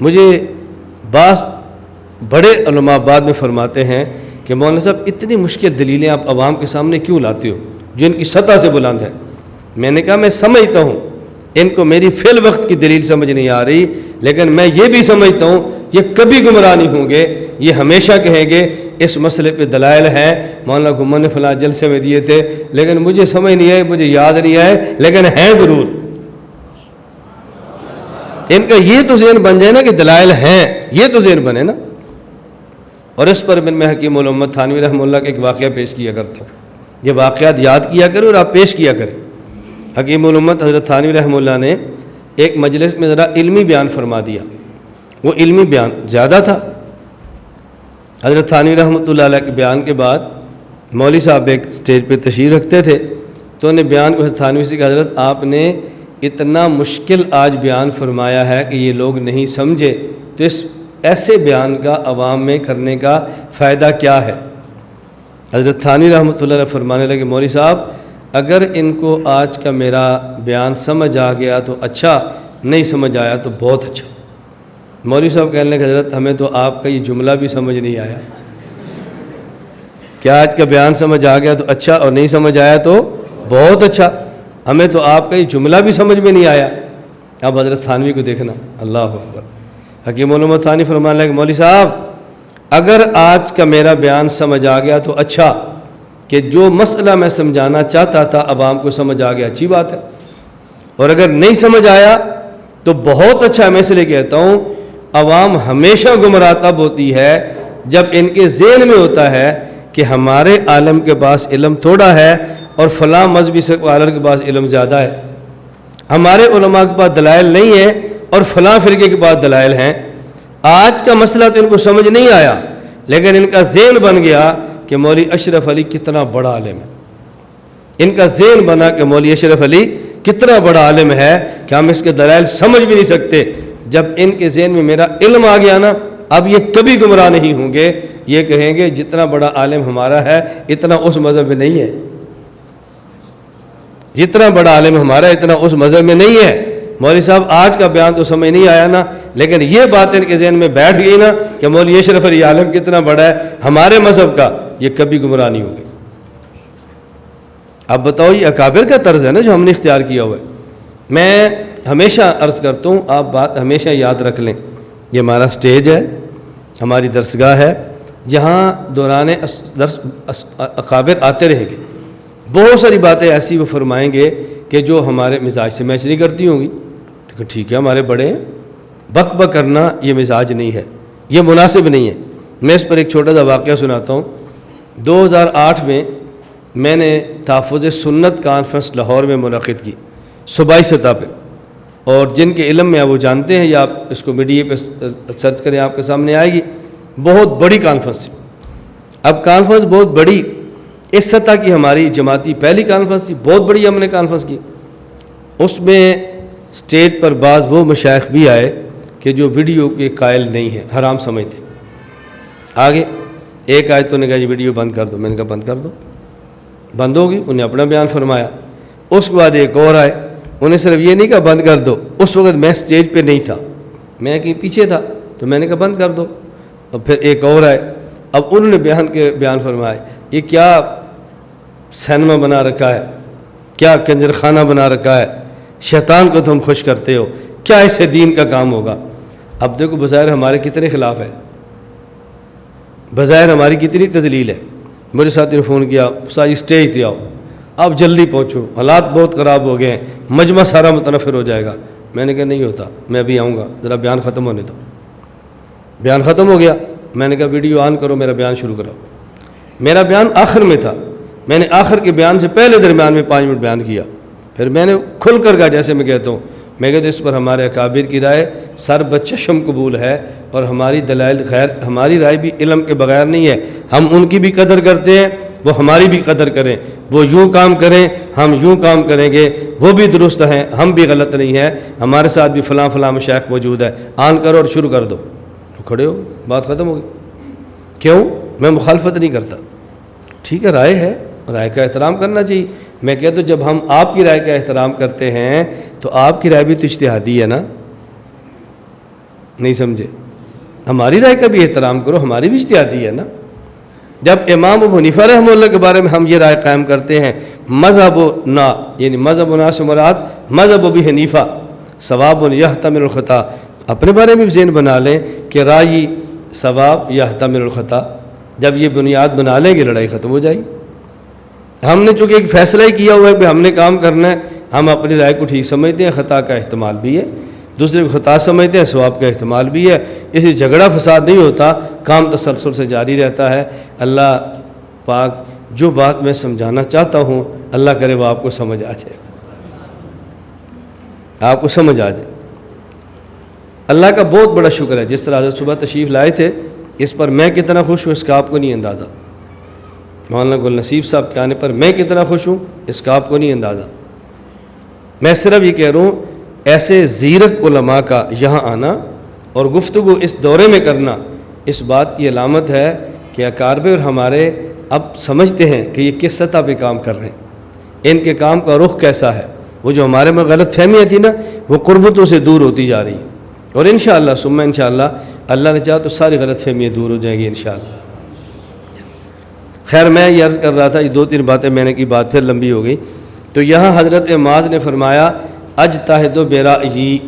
مجھے بعض بڑے علماء بعد میں فرماتے ہیں کہ مولانا صاحب اتنی مشکل دلیلیں آپ عوام کے سامنے کیوں لاتے ہو جو ان کی سطح سے بلند ہے؟ میں نے کہا میں سمجھتا ہوں ان کو میری فی الوقت کی دلیل سمجھ نہیں آ رہی، لیکن میں یہ بھی سمجھتا ہوں یہ کبھی گمراہ نہیں ہوں گے، یہ ہمیشہ کہیں گے اس مسئلے پہ دلائل ہیں، مولانا گمن نے فلاں جلسے میں دیے تھے، لیکن مجھے سمجھ نہیں آئے، مجھے یاد نہیں آئے، لیکن ہیں ضرور۔ ان کا یہ تو ذہن بن جائے نا کہ دلائل ہیں، یہ تو ذہن بنے نا۔ اور اس پر میں حکیم الامت تھانوی رحمہ اللہ کا ایک واقعہ پیش کیا کرتا ہوں، یہ واقعات یاد کیا کریں اور آپ پیش کیا کریں۔ حکیم الامت حضرت تھانوی رحمہ اللہ نے ایک مجلس میں ذرا علمی بیان فرما دیا، وہ علمی بیان زیادہ تھا۔ حضرت تھانوی رحمۃ اللہ علیہ کے بیان کے بعد مولوی صاحب ایک سٹیج پہ تشریف رکھتے تھے، تو انہیں بیان کو حضرت تھانوی سے کہ حضرت آپ نے اتنا مشکل آج بیان فرمایا ہے کہ یہ لوگ نہیں سمجھے، تو اس ایسے بیان کا عوام میں کرنے کا فائدہ کیا ہے؟ حضرت تھانوی رحمۃ اللہ علیہ فرمانے لگے مولوی صاحب اگر ان کو آج کا میرا بیان سمجھ آ گیا تو اچھا، نہیں سمجھ آیا تو بہت اچھا۔ مولوی صاحب کہنے لگے حضرت ہمیں تو آپ کا یہ جملہ بھی سمجھ نہیں آیا، کیا آج کا بیان سمجھ آ گیا تو اچھا، اور نہیں سمجھ آیا تو بہت اچھا، ہمیں تو آپ کا یہ جملہ بھی سمجھ میں نہیں آیا۔ اب حضرت تھانوی کو دیکھنا، اللہ اکبر۔ حکیم الامت تھانوی فرمانے لگے مولوی صاحب اگر آج کا میرا بیان سمجھ آ گیا تو اچھا، کہ جو مسئلہ میں سمجھانا چاہتا تھا عوام کو سمجھ آ گیا، اچھی بات ہے، اور اگر نہیں سمجھ آیا تو بہت اچھا۔ میں اس لیے کہتا ہوں عوام ہمیشہ گمراہ تب ہوتی ہے جب ان کے ذہن میں ہوتا ہے کہ ہمارے عالم کے پاس علم تھوڑا ہے اور فلاں مذہبی اسکالر کے پاس علم زیادہ ہے، ہمارے علماء کے پاس دلائل نہیں ہے اور فلاں فرقے کے پاس دلائل ہیں. آج کا مسئلہ تو ان کو سمجھ نہیں آیا، لیکن ان کا ذہن بن گیا کہ مولوی اشرف علی کتنا بڑا عالم ہے. ان کا ذہن بنا کہ مولوی اشرف علی کتنا بڑا عالم ہے کہ ہم اس کے دلائل سمجھ بھی نہیں سکتے. جب ان کے ذہن میں میرا علم آ گیا نا، اب یہ کبھی گمراہ نہیں ہوں گے. یہ کہیں گے جتنا بڑا عالم ہمارا ہے اتنا اس مذہب میں نہیں ہے، جتنا بڑا عالم ہمارا اتنا اس مذہب میں نہیں ہے. مولوی صاحب آج کا بیان تو سمجھ نہیں آیا نا، لیکن یہ بات ان کے ذہن میں بیٹھ گئی نا کہ مولوی اشرف علی عالم کتنا بڑا ہے ہمارے مذہب کا، یہ کبھی گمراہ نہیں ہوں گے. اب بتاؤ، یہ اکابر کا طرز ہے نا جو ہم نے اختیار کیا ہوا ہے. میں ہمیشہ عرض کرتا ہوں، آپ بات ہمیشہ یاد رکھ لیں، یہ ہمارا سٹیج ہے، ہماری درسگاہ ہے، یہاں دوران درس اکابر آتے رہیں گے. بہت ساری باتیں ایسی وہ فرمائیں گے کہ جو ہمارے مزاج سے میچ نہیں کرتی ہوں گی. ٹھیک ہے، ہمارے بڑے ہیں، بک بک کرنا یہ مزاج نہیں ہے، یہ مناسب نہیں ہے. میں اس پر ایک چھوٹا سا واقعہ سناتا ہوں. 2008 میں نے تحفظ سنت کانفرنس لاہور میں منعقد کی، صوبائی سطح پہ، اور جن کے علم میں وہ جانتے ہیں، یا آپ اس کو میڈیا پہ سرچ کریں آپ کے سامنے آئے گی. بہت بڑی کانفرنس تھی. اب کانفرنس بہت بڑی، اس سطح کی ہماری جماعتی پہلی کانفرنس تھی، بہت بڑی ہم نے کانفرنس کی. اس میں اسٹیج پر بعض وہ مشائخ بھی آئے کہ جو ویڈیو کے قائل نہیں ہیں، حرام سمجھتے. آگے ایک آئے تو نے کہا یہ ویڈیو بند کر دو. میں نے کہا بند کر دو، بند ہوگی. انہیں اپنا بیان فرمایا. اس کے بعد ایک اور آئے، انہیں صرف یہ نہیں کہا بند کر دو. اس وقت میں اسٹیج پہ نہیں تھا، میں کہیں پیچھے تھا، تو میں نے کہا بند کر دو. اور پھر ایک اور آئے، اب انہوں نے بیان فرمائے، یہ کیا سینما بنا رکھا ہے، کیا کنجر خانہ بنا رکھا ہے، شیطان کو تم خوش کرتے ہو، کیا اسے دین کا کام ہوگا. اب دیکھو بظاہر ہمارے کتنے خلاف ہے، بظاہر ہماری کتنی تذلیل ہے. میرے ساتھی نے فون کیا، استاد اسٹیج پہ آؤ، آپ جلدی پہنچو، حالات بہت خراب ہو گئے ہیں، مجمع سارا متنفر ہو جائے گا. میں نے کہا نہیں ہوتا، میں ابھی آؤں گا، ذرا بیان ختم ہونے دو. بیان ختم ہو گیا. میں نے کہا ویڈیو آن کرو، میرا بیان شروع کرو. میرا بیان آخر میں تھا، میں نے آخر کے بیان سے پہلے درمیان میں 5 منٹ بیان کیا. پھر میں نے کھل کر کہا، جیسے میں کہتا ہوں، میں کہتا ہوں اس پر ہمارے اکابر کی رائے سر بچشم قبول ہے، اور ہماری دلائل غیر، ہماری رائے بھی علم کے بغیر نہیں ہے. ہم ان کی بھی قدر کرتے ہیں، وہ ہماری بھی قدر کریں. وہ یوں کام کریں، ہم یوں کام کریں گے، وہ بھی درست ہیں، ہم بھی غلط نہیں ہیں. ہمارے ساتھ بھی فلاں فلاں مشائخ موجود ہے، آن کرو اور شروع کر دو. کھڑے ہو، بات ختم ہو گئی. کیوں؟ میں مخالفت نہیں کرتا، ٹھیک ہے، رائے ہے، رائے کا احترام کرنا چاہیے. میں کہتا ہوں جب ہم آپ کی رائے کا احترام کرتے ہیں تو آپ کی رائے بھی تو اجتہادی ہے نا. نہیں سمجھے؟ ہماری رائے کا بھی احترام کرو، ہماری بھی اجتہادی ہے نا. جب امام ابو حنیفہ رحمہ اللہ کے بارے میں ہم یہ رائے قائم کرتے ہیں، مذہب نا، یعنی مذہب نا سے مراد مذہب ابی حنیفہ ثواب یحتمل الخطا. اپنے بارے میں بھی ذہن بنا لیں کہ رائی ثواب یحتمل الخطا. جب یہ بنیاد بنا لیں گے لڑائی ختم ہو جائے گی. ہم نے چونکہ ایک فیصلہ ہی کیا ہوا ہے کہ ہم نے کام کرنا ہے، ہم اپنی رائے کو ٹھیک سمجھتے ہیں، خطا کا احتمال بھی ہے، دوسرے کو خطا سمجھتے ہیں، ثواب کا احتمال بھی ہے. اسی جھگڑا فساد نہیں ہوتا، کام تسلسل سے جاری رہتا ہے. اللہ پاک جو بات میں سمجھانا چاہتا ہوں، اللہ کرے وہ آپ کو سمجھ آ جائے، آپ کو سمجھ آ جائے. اللہ کا بہت بڑا شکر ہے. جس طرح حضرت صبح تشریف لائے تھے، اس پر میں کتنا خوش ہوں اس کا آپ کو نہیں اندازہ. مولانا گل نصیب صاحب کے آنے پر میں کتنا خوش ہوں اس کا آپ کو نہیں اندازہ. میں صرف یہ کہہ رہا ہوں، ایسے زیرک علماء کا یہاں آنا اور گفتگو اس دورے میں کرنا اس بات کی علامت ہے کہ اکابر اور ہمارے اب سمجھتے ہیں کہ یہ کس سطح پہ کام کر رہے ہیں، ان کے کام کا رخ کیسا ہے. وہ جو ہمارے میں غلط فہمیاں تھیں نا، وہ قربتوں سے دور ہوتی جا رہی ہیں، اور انشاءاللہ ثم انشاءاللہ اللہ نے چاہا تو ساری غلط فہمیاں دور ہو جائیں گی انشاءاللہ. خیر، میں یہ عرض کر رہا تھا، یہ 2-3 باتیں میں نے کی، بات پھر لمبی ہو گئی. تو یہاں حضرت معاذ نے فرمایا اجتہد برأیی،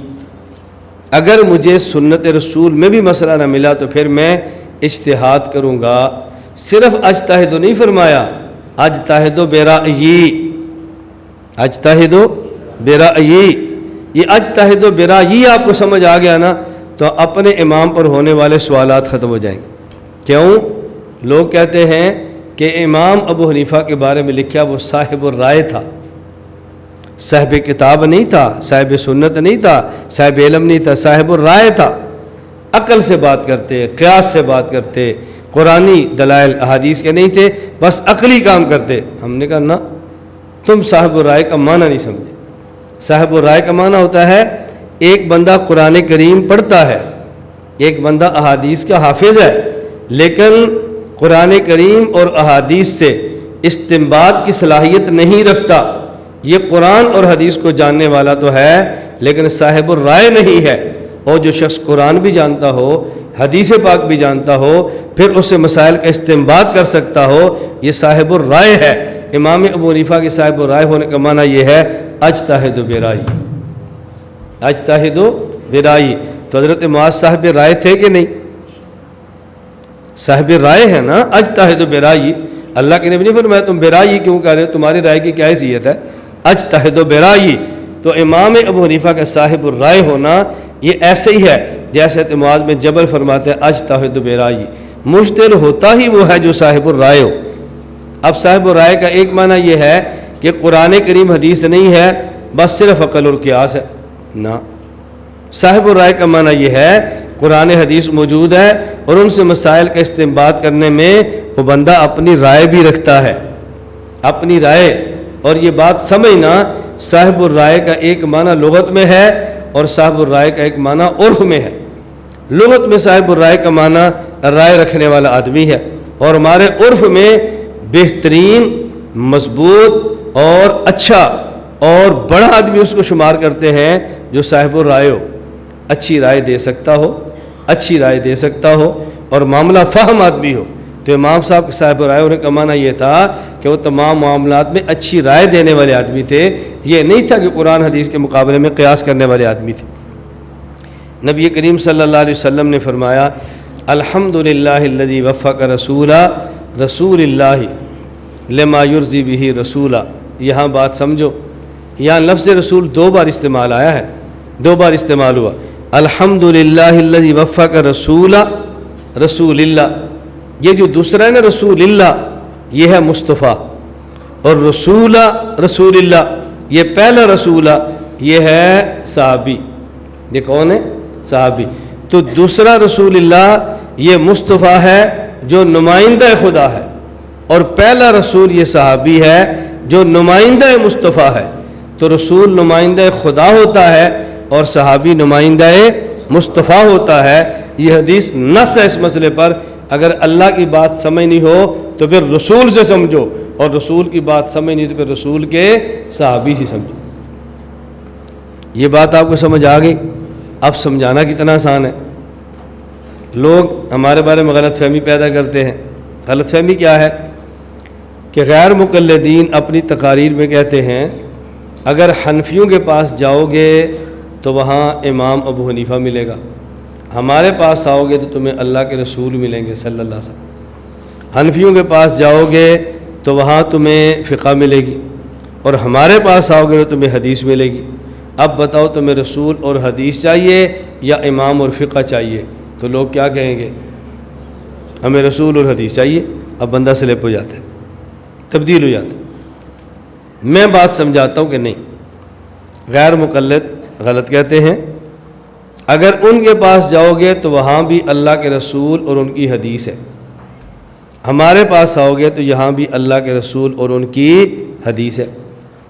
اگر مجھے سنت رسول میں بھی مسئلہ نہ ملا تو پھر میں اجتہاد کروں گا. صرف اجتہد نہیں فرمایا، اجتہد برأیی، اجتہد برأیی. یہ اجتہد برأیی آپ کو سمجھ آ گیا نا، تو اپنے امام پر ہونے والے سوالات ختم ہو جائیں گے. کیوں؟ لوگ کہتے ہیں کہ امام ابو حنیفہ کے بارے میں لکھا وہ صاحب الرائے تھا. صاحب کتاب نہیں تھا، صاحب سنت نہیں تھا، صاحب علم نہیں تھا، صاحب الرائے تھا۔ عقل سے بات کرتے، قیاس سے بات کرتے، قرآنی دلائل احادیث کے نہیں تھے، بس عقلی کام کرتے۔ ہم نے کہا نہ، تم صاحب الرائے کا معنی نہیں سمجھے۔ صاحب الرائے کا معنی ہوتا ہے ایک بندہ قرآن کریم پڑھتا ہے، ایک بندہ احادیث کا حافظ ہے، لیکن قرآن کریم اور احادیث سے استنباط کی صلاحیت نہیں رکھتا۔ یہ قرآن اور حدیث کو جاننے والا تو ہے لیکن صاحب الرائے نہیں ہے۔ اور جو شخص قرآن بھی جانتا ہو، حدیث پاک بھی جانتا ہو، پھر اس سے مسائل کا استنباط کر سکتا ہو، یہ صاحب الرائے ہے۔ امام ابو حنیفہ کے صاحب الرائے ہونے کا معنی یہ ہے اجتہد برائے، اجتہد برائے۔ تو حضرت معاذ صاحب رائے تھے کہ نہیں؟ صاحب رائے ہے نا، اجتہد برائے۔ اللہ کے نبی نے فرمایا تم برائے کیوں کہہ رہے ہو، تمہاری رائے کی کیا حیثیت ہے؟ اجتہد برائے۔ تو امام ابو حنیفہ کا صاحب الرائے ہونا یہ ایسے ہی ہے جیسے معاذ میں جبل فرماتے ہیں اجتہد برائے۔ مجتہد ہوتا ہی وہ ہے جو صاحب الرائے ہو۔ اب صاحب الرائے کا ایک معنی یہ ہے کہ قرآن کریم حدیث نہیں ہے، بس صرف عقل اور قیاس ہے، نہ۔ صاحب الرائے کا معنی یہ ہے قرآن حدیث موجود ہے اور ان سے مسائل کا استنباط کرنے میں وہ بندہ اپنی رائے بھی رکھتا ہے، اپنی رائے۔ اور یہ بات سمجھنا، صاحب الرائے کا ایک معنی لغت میں ہے اور صاحب الرائے کا ایک معنی عرف میں ہے۔ لغت میں صاحب الرائے کا معنی رائے رکھنے والا آدمی ہے، اور ہمارے عرف میں بہترین، مضبوط اور اچھا اور بڑا آدمی اس کو شمار کرتے ہیں جو صاحب الرائے ہو، اچھی رائے دے سکتا ہو، اچھی رائے دے سکتا ہو اور معاملہ فہم آدمی ہو۔ تو امام صاحب کے صاحب الرائے ہونے کا معنی یہ تھا کہ وہ تمام معاملات میں اچھی رائے دینے والے آدمی تھے، یہ نہیں تھا کہ قرآن حدیث کے مقابلے میں قیاس کرنے والے آدمی تھے۔ نبی کریم صلی اللہ علیہ وسلم نے فرمایا الحمدللہ الذی وفق رسول اللہ لما یرضی بہ رسولا۔ یہاں بات سمجھو، یہاں لفظ رسول دو بار استعمال آیا ہے، دو بار استعمال ہوا۔ الحمدللہ الذی وفق رسول اللہ، یہ جو دوسرا ہے نا رسول اللہ، یہ ہے مصطفیٰ، اور رسول اللہ یہ پہلا رسولہ، یہ ہے صحابی۔ یہ کون ہے؟ صحابی۔ تو دوسرا رسول اللہ یہ مصطفیٰ ہے جو نمائندہ خدا ہے، اور پہلا رسول یہ صحابی ہے جو نمائندہ مصطفیٰ ہے۔ تو رسول نمائندہ خدا ہوتا ہے اور صحابی نمائندہ مصطفیٰ ہوتا ہے۔ یہ حدیث نص ہے اس مسئلے پر۔ اگر اللہ کی بات سمجھنی ہو تو پھر رسول سے سمجھو، اور رسول کی بات سمجھنی تو پھر رسول کے صحابی سے سمجھو۔ یہ بات آپ کو سمجھ آ گئی؟ اب سمجھانا کتنا آسان ہے۔ لوگ ہمارے بارے میں غلط فہمی پیدا کرتے ہیں۔ غلط فہمی کیا ہے؟ کہ غیر مقلدین اپنی تقاریر میں کہتے ہیں اگر حنفیوں کے پاس جاؤ گے تو وہاں امام ابو حنیفہ ملے گا، ہمارے پاس آؤ گے تو تمہیں اللہ کے رسول ملیں گے صلی اللہ علیہ وسلم۔ حنفیوں کے پاس جاؤ گے تو وہاں تمہیں فقہ ملے گی، اور ہمارے پاس آؤ گے تو تمہیں حدیث ملے گی۔ اب بتاؤ تمہیں رسول اور حدیث چاہیے یا امام اور فقہ چاہیے؟ تو لوگ کیا کہیں گے؟ ہمیں رسول اور حدیث چاہیے۔ اب بندہ سلپ ہو جاتا ہے، تبدیل ہو جاتا ہے۔ میں بات سمجھاتا ہوں کہ نہیں، غیر مقلد غلط کہتے ہیں۔ اگر ان کے پاس جاؤ گے تو وہاں بھی اللہ کے رسول اور ان کی حدیث ہے، ہمارے پاس آؤ گے تو یہاں بھی اللہ کے رسول اور ان کی حدیث ہے۔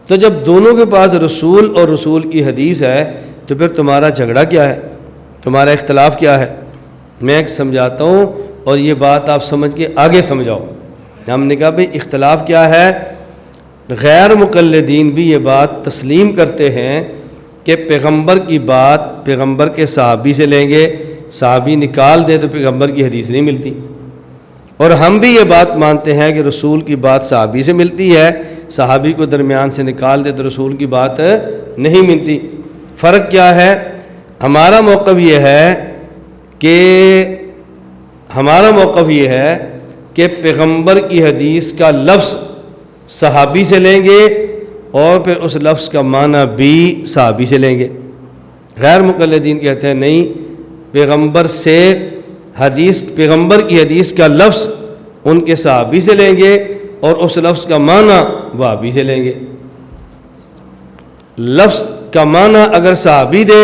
تو جب دونوں کے پاس رسول اور رسول کی حدیث ہے تو پھر تمہارا جھگڑا کیا ہے؟ تمہارا اختلاف کیا ہے؟ میں ایک سمجھاتا ہوں اور یہ بات آپ سمجھ کے آگے سمجھاؤ۔ ہم نے کہا بھئی اختلاف کیا ہے؟ غیر مقلدین بھی یہ بات تسلیم کرتے ہیں کہ پیغمبر کی بات پیغمبر کے صحابی سے لیں گے، صحابی نکال دے تو پیغمبر کی حدیث نہیں ملتی۔ اور ہم بھی یہ بات مانتے ہیں کہ رسول کی بات صحابی سے ملتی ہے، صحابی کو درمیان سے نکال دے تو رسول کی بات نہیں ملتی۔ فرق کیا ہے؟ ہمارا موقف یہ ہے کہ پیغمبر کی حدیث کا لفظ صحابی سے لیں گے اور پھر اس لفظ کا معنی بھی صحابی سے لیں گے۔ غیر مقلدین کہتے ہیں نہیں، پیغمبر کی حدیث کا لفظ ان کے صحابی سے لیں گے اور اس لفظ کا معنی وہابی سے لیں گے۔ لفظ کا معنی اگر صحابی دے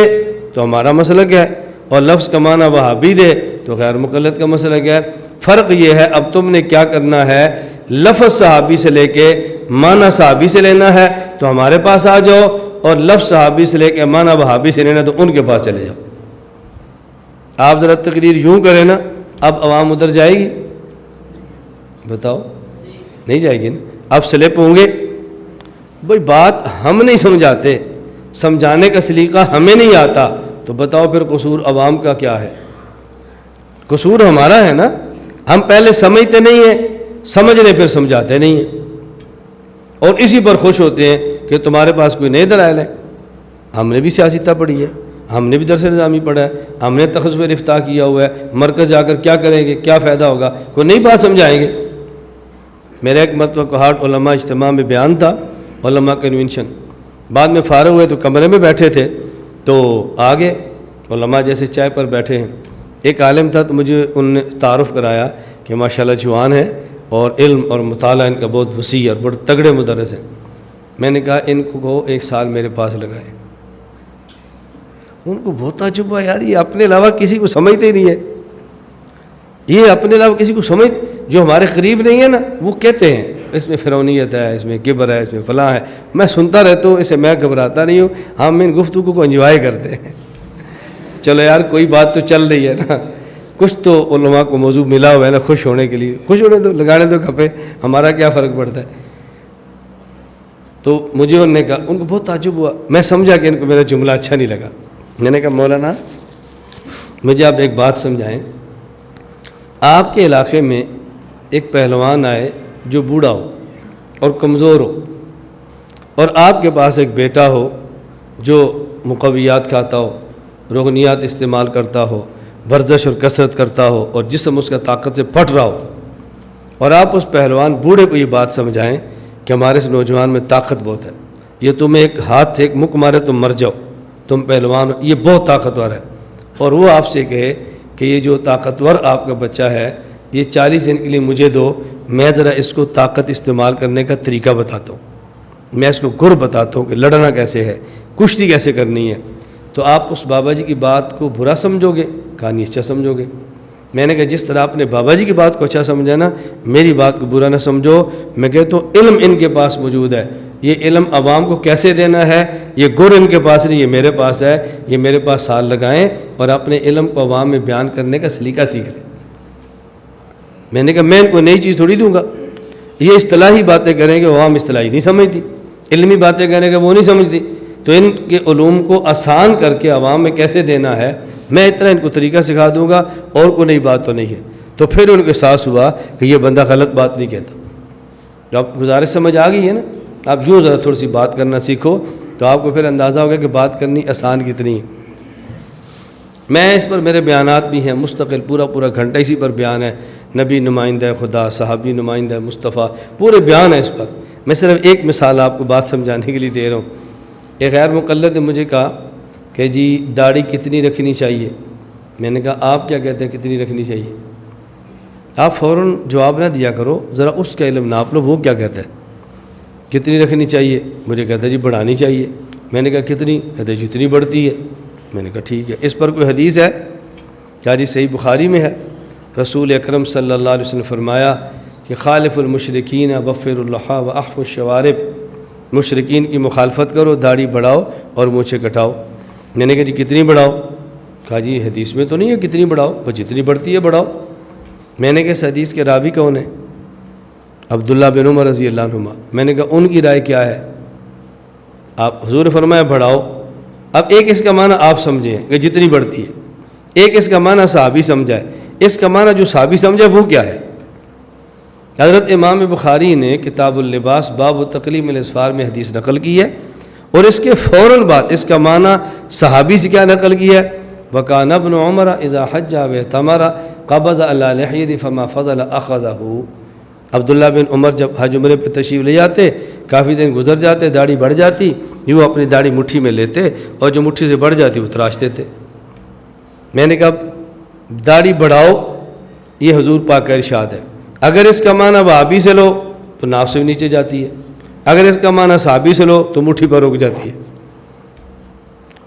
تو ہمارا مسئلہ کیا ہے، اور لفظ کا معنی وہابی دے تو غیر مقلد کا مسئلہ کیا ہے؟ فرق یہ ہے اب تم نے کیا کرنا ہے، لفظ صحابی سے لے کے معنی صحابی سے لینا ہے تو ہمارے پاس آ جاؤ، اور لفظ صحابی سے لے کے معنی وہابی سے لینا تو ان کے پاس چلے جاؤ۔ آپ ذرا تقریر یوں کریں نا، اب عوام ادھر جائے گی؟ بتاؤ، نہیں جائے گی نا۔ اب سلپ ہوں گے، بھئی بات ہم نہیں سمجھاتے، سمجھانے کا سلیقہ ہمیں نہیں آتا، تو بتاؤ پھر قصور عوام کا کیا ہے؟ قصور ہمارا ہے نا، ہم پہلے سمجھتے نہیں ہیں، سمجھنے پھر سمجھاتے نہیں ہیں، اور اسی پر خوش ہوتے ہیں کہ تمہارے پاس کوئی نئے دلائل ہے۔ ہم نے بھی سیاستہ پڑھی ہے، ہم نے بھی درس نظامی پڑھا ہے، ہم نے تخصص میں افتاح کیا ہوا ہے، مرکز جا کر کیا کریں گے، کیا فائدہ ہوگا، کوئی نئی بات سمجھائیں گے۔ میرا ایک مرتبہ کوہاٹ علماء اجتماع میں بیان تھا، علماء کنونشن، بعد میں فارغ ہوئے تو کمرے میں بیٹھے تھے، تو آگے علماء جیسے چائے پر بیٹھے ہیں، ایک عالم تھا تو مجھے ان نے تعارف کرایا کہ ماشاءاللہ جوان ہے اور علم اور مطالعہ ان کا بہت وسیع اور بڑے تگڑے مدرس ہیں۔ میں نے کہا ان کو 1 سال میرے پاس لگائے۔ ان کو بہت تعجب ہوا، یار یہ اپنے علاوہ کسی کو سمجھتے ہی نہیں ہے، یہ اپنے علاوہ کسی کو سمجھ، جو ہمارے قریب نہیں ہے نا وہ کہتے ہیں اس میں فرعونیت ہے، اس میں کبر ہے، اس میں فلاں ہے۔ میں سنتا رہتا ہوں، اسے میں گھبراتا نہیں ہوں، ہم ان گفتگو کو انجوائے کرتے ہیں۔ چلو یار کوئی بات تو چل رہی ہے نا، کچھ تو علماء کو موضوع ملا ہوا ہے نا خوش ہونے کے لیے، خوش ہونے دو، لگانے دو کھپے، ہمارا کیا فرق پڑتا ہے۔ تو مجھے انہوں نے کہا، ان کو بہت تعجب ہوا، میں سمجھا کہ ان کو میرا جملہ اچھا نہیں لگا۔ میں نے کہا مولانا مجھے آپ ایک بات سمجھائیں، آپ کے علاقے میں ایک پہلوان آئے جو بوڑھا ہو اور کمزور ہو، اور آپ کے پاس ایک بیٹا ہو جو مقویات کھاتا ہو، رغنیات استعمال کرتا ہو، ورزش اور کثرت کرتا ہو، اور جسم اس کا طاقت سے پھٹ رہا ہو، اور آپ اس پہلوان بوڑھے کو یہ بات سمجھائیں کہ ہمارے اس نوجوان میں طاقت بہت ہے، یہ تمہیں ایک ہاتھ سے ایک مک مارے تم مر جاؤ، تم پہلوان ہو، یہ بہت طاقتور ہے، اور وہ آپ سے کہے کہ یہ جو طاقتور آپ کا بچہ ہے یہ 40 دن کے لیے مجھے دو، میں ذرا اس کو طاقت استعمال کرنے کا طریقہ بتاتا ہوں، میں اس کو گر بتاتا ہوں کہ لڑنا کیسے ہے، کشتی کیسے کرنی ہے، تو آپ اس بابا جی کی بات کو برا سمجھو گے؟ کہا نہیں، اچھا سمجھو گے۔ میں نے کہا جس طرح آپ نے بابا جی کی بات کو اچھا سمجھا نا، میری بات کو برا نہ سمجھو۔ میں کہتا ہوں علم ان کے پاس موجود ہے، یہ علم عوام کو کیسے دینا ہے یہ گر ان کے پاس نہیں، یہ میرے پاس ہے، یہ میرے پاس سال لگائیں اور اپنے علم کو عوام میں بیان کرنے کا سلیقہ سیکھ لیں۔ میں نے کہا میں ان کو نئی چیز تھوڑی دوں گا، یہ اصطلاحی باتیں کریں گے، عوام اصطلاحی نہیں سمجھتی، علمی باتیں کریں گے وہ نہیں سمجھتی، تو ان کے علوم کو آسان کر کے عوام میں کیسے دینا ہے میں اتنا ان کو طریقہ سکھا دوں گا، اور کوئی نئی بات تو نہیں ہے۔ تو پھر ان کو احساس ہوا کہ یہ بندہ غلط بات نہیں کہتا۔ جو آپ گزارش سمجھ آ گئی ہے نا، آپ یوں ذرا تھوڑی سی بات کرنا سیکھو تو آپ کو پھر اندازہ ہوگا کہ بات کرنی آسان کتنی ہے۔ میں اس پر میرے بیانات بھی ہیں مستقل، پورا گھنٹہ اسی پر بیان ہے، نبی نمائندہ خدا، صحابی نمائندہ مصطفیٰ، پورے بیان ہے اس پر۔ میں صرف ایک مثال آپ کو بات سمجھانے کے لیے دے رہا ہوں۔ ایک غیر مقلد نے مجھے کہا کہ جی داڑھی کتنی رکھنی چاہیے؟ میں نے کہا آپ کیا کہتے ہیں کتنی رکھنی چاہیے؟ آپ فوراً جواب نہ دیا کرو، ذرا اس کا علم ناپ لو وہ کیا کہتا ہے، کتنی رکھنی چاہیے؟ مجھے کہتا ہے جی بڑھانی چاہیے۔ میں نے کہا کتنی؟ کہتے ہیں جتنی بڑھتی ہے۔ میں نے کہا ٹھیک ہے، اس پر کوئی حدیث ہے؟ کیا جی صحیح بخاری میں ہے، رسول اکرم صلی اللہ علیہ وسلم نے فرمایا کہ خالف المشرکین وفر اللحیٰ واحف الشوارب، مشرکین کی مخالفت کرو، داڑھی بڑھاؤ اور مونچھیں کٹاؤ۔ میں نے کہا جی کتنی بڑھاؤ؟ کہا جی حدیث میں تو نہیں ہے کتنی بڑھاؤ، بس جتنی بڑھتی ہے بڑھاؤ۔ میں نے کہا اس حدیث کے راوی کون ہے؟ عبداللہ بن عمر رضی اللہ عنہما۔ میں نے کہا ان کی رائے کیا ہے؟ آپ حضور نے فرمایا بڑھاؤ۔ اب ایک اس کا معنی آپ سمجھیں کہ جتنی بڑھتی ہے، ایک اس کا معنی صحابی سمجھا ہے، اس کا معنی جو صحابی سمجھا وہ کیا ہے؟ حضرت امام بخاری نے کتاب اللباس باب تقلیم الاسفار میں حدیث نقل کی ہے، اور اس کے فوراً بعد اس کا معنی صحابی سے کیا نقل کیا ہے؟ وَكَانَ ابْنُ عُمَرَ إِذَا حَجَّ وَاعْتَمَرَ قَبَضَ عَلَى لِحْيَتِهِ فَمَا فَضَلَ أَخَذَهُ۔ عبداللہ بن عمر جب حج عمرے پہ تشریف لے جاتے، کافی دن گزر جاتے، داڑھی بڑھ جاتی، یوں اپنی داڑھی مٹھی میں لیتے اور جو مٹھی سے بڑھ جاتی وہ تراشتے تھے۔ میں نے کہا داڑھی بڑھاؤ یہ حضور پاک کا ارشاد ہے، اگر اس کا معنی وہابی سے لو تو ناف سے نیچے جاتی ہے، اگر اس کا معنی صحابی سے لو تو مٹھی پر رک جاتی ہے۔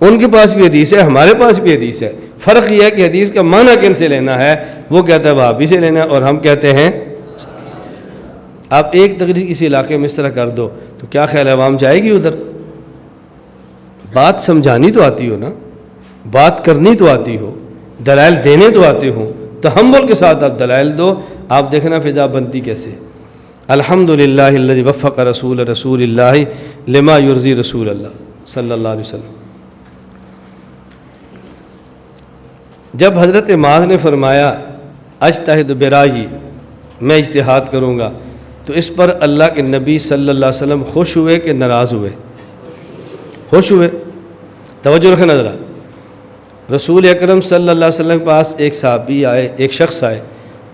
ان کے پاس بھی حدیث ہے، ہمارے پاس بھی حدیث ہے، فرق یہ ہے کہ حدیث کا معنی کن سے لینا ہے، وہ کہتا ہے وہابی سے لینا ہے اور ہم کہتے ہیں۔ آپ ایک تقریر کسی علاقے میں اس طرح کر دو تو کیا خیال ہے عوام جائے گی ادھر؟ بات سمجھانی تو آتی ہو نا، بات کرنی تو آتی ہو، دلائل دینے تو آتے ہوں، تحمل کے ساتھ آپ دلائل دو، آپ دیکھنا فضا بنتی کیسے۔ الحمدللہ الذی وفق رسول اللہ لما یرضی رسول اللہ صلی اللہ علیہ وسلم۔ جب حضرت معاذ نے فرمایا اجتہد برائیی، میں اجتہاد کروں گا، تو اس پر اللہ کے نبی صلی اللہ علیہ وسلم خوش ہوئے کہ ناراض ہوئے؟ خوش ہوئے۔ توجہ رکھنا ذرا، رسول اکرم صلی اللہ علیہ وسلم کے پاس ایک صحابی آئے، ایک شخص آئے،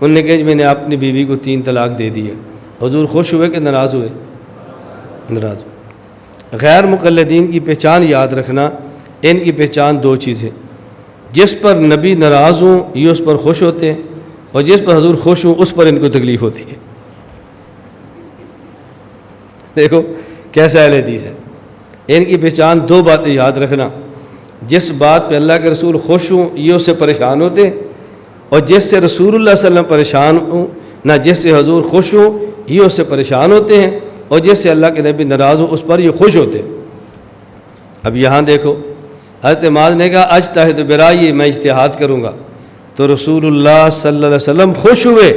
انہوں نے کہا میں نے اپنی بیوی کو 3 طلاق دے دی ہے۔ حضور خوش ہوئے کہ ناراض ہوئے؟ ناراض ہوئے۔ غیر مقلدین کی پہچان یاد رکھنا، ان کی پہچان 2 چیزیں، جس پر نبی ناراض ہوں یہ اس پر خوش ہوتے ہیں، اور جس پر حضور خوش ہوں اس پر ان کو تکلیف ہوتی ہے۔ دیکھو کیسا اہل حدیث ہے۔ ان کی پہچان 2 باتیں یاد رکھنا، جس بات پہ اللہ کے رسول خوش ہوں یہ اس سے پریشان ہوتے ہیں، اور جس سے رسول اللہ صلی اللہ علیہ وسلم پریشان ہوں نہ جس سے حضور خوش ہوں یہ اس سے پریشان ہوتے ہیں، اور جس سے اللہ کے نبی ناراض ہوں اس پر یہ خوش ہوتے ہیں۔ اب یہاں دیکھو حضرت معاذ نے کہا اجتہد برائیی، میں اجتہاد کروں گا، تو رسول اللہ صلی اللہ علیہ وسلم خوش ہوئے،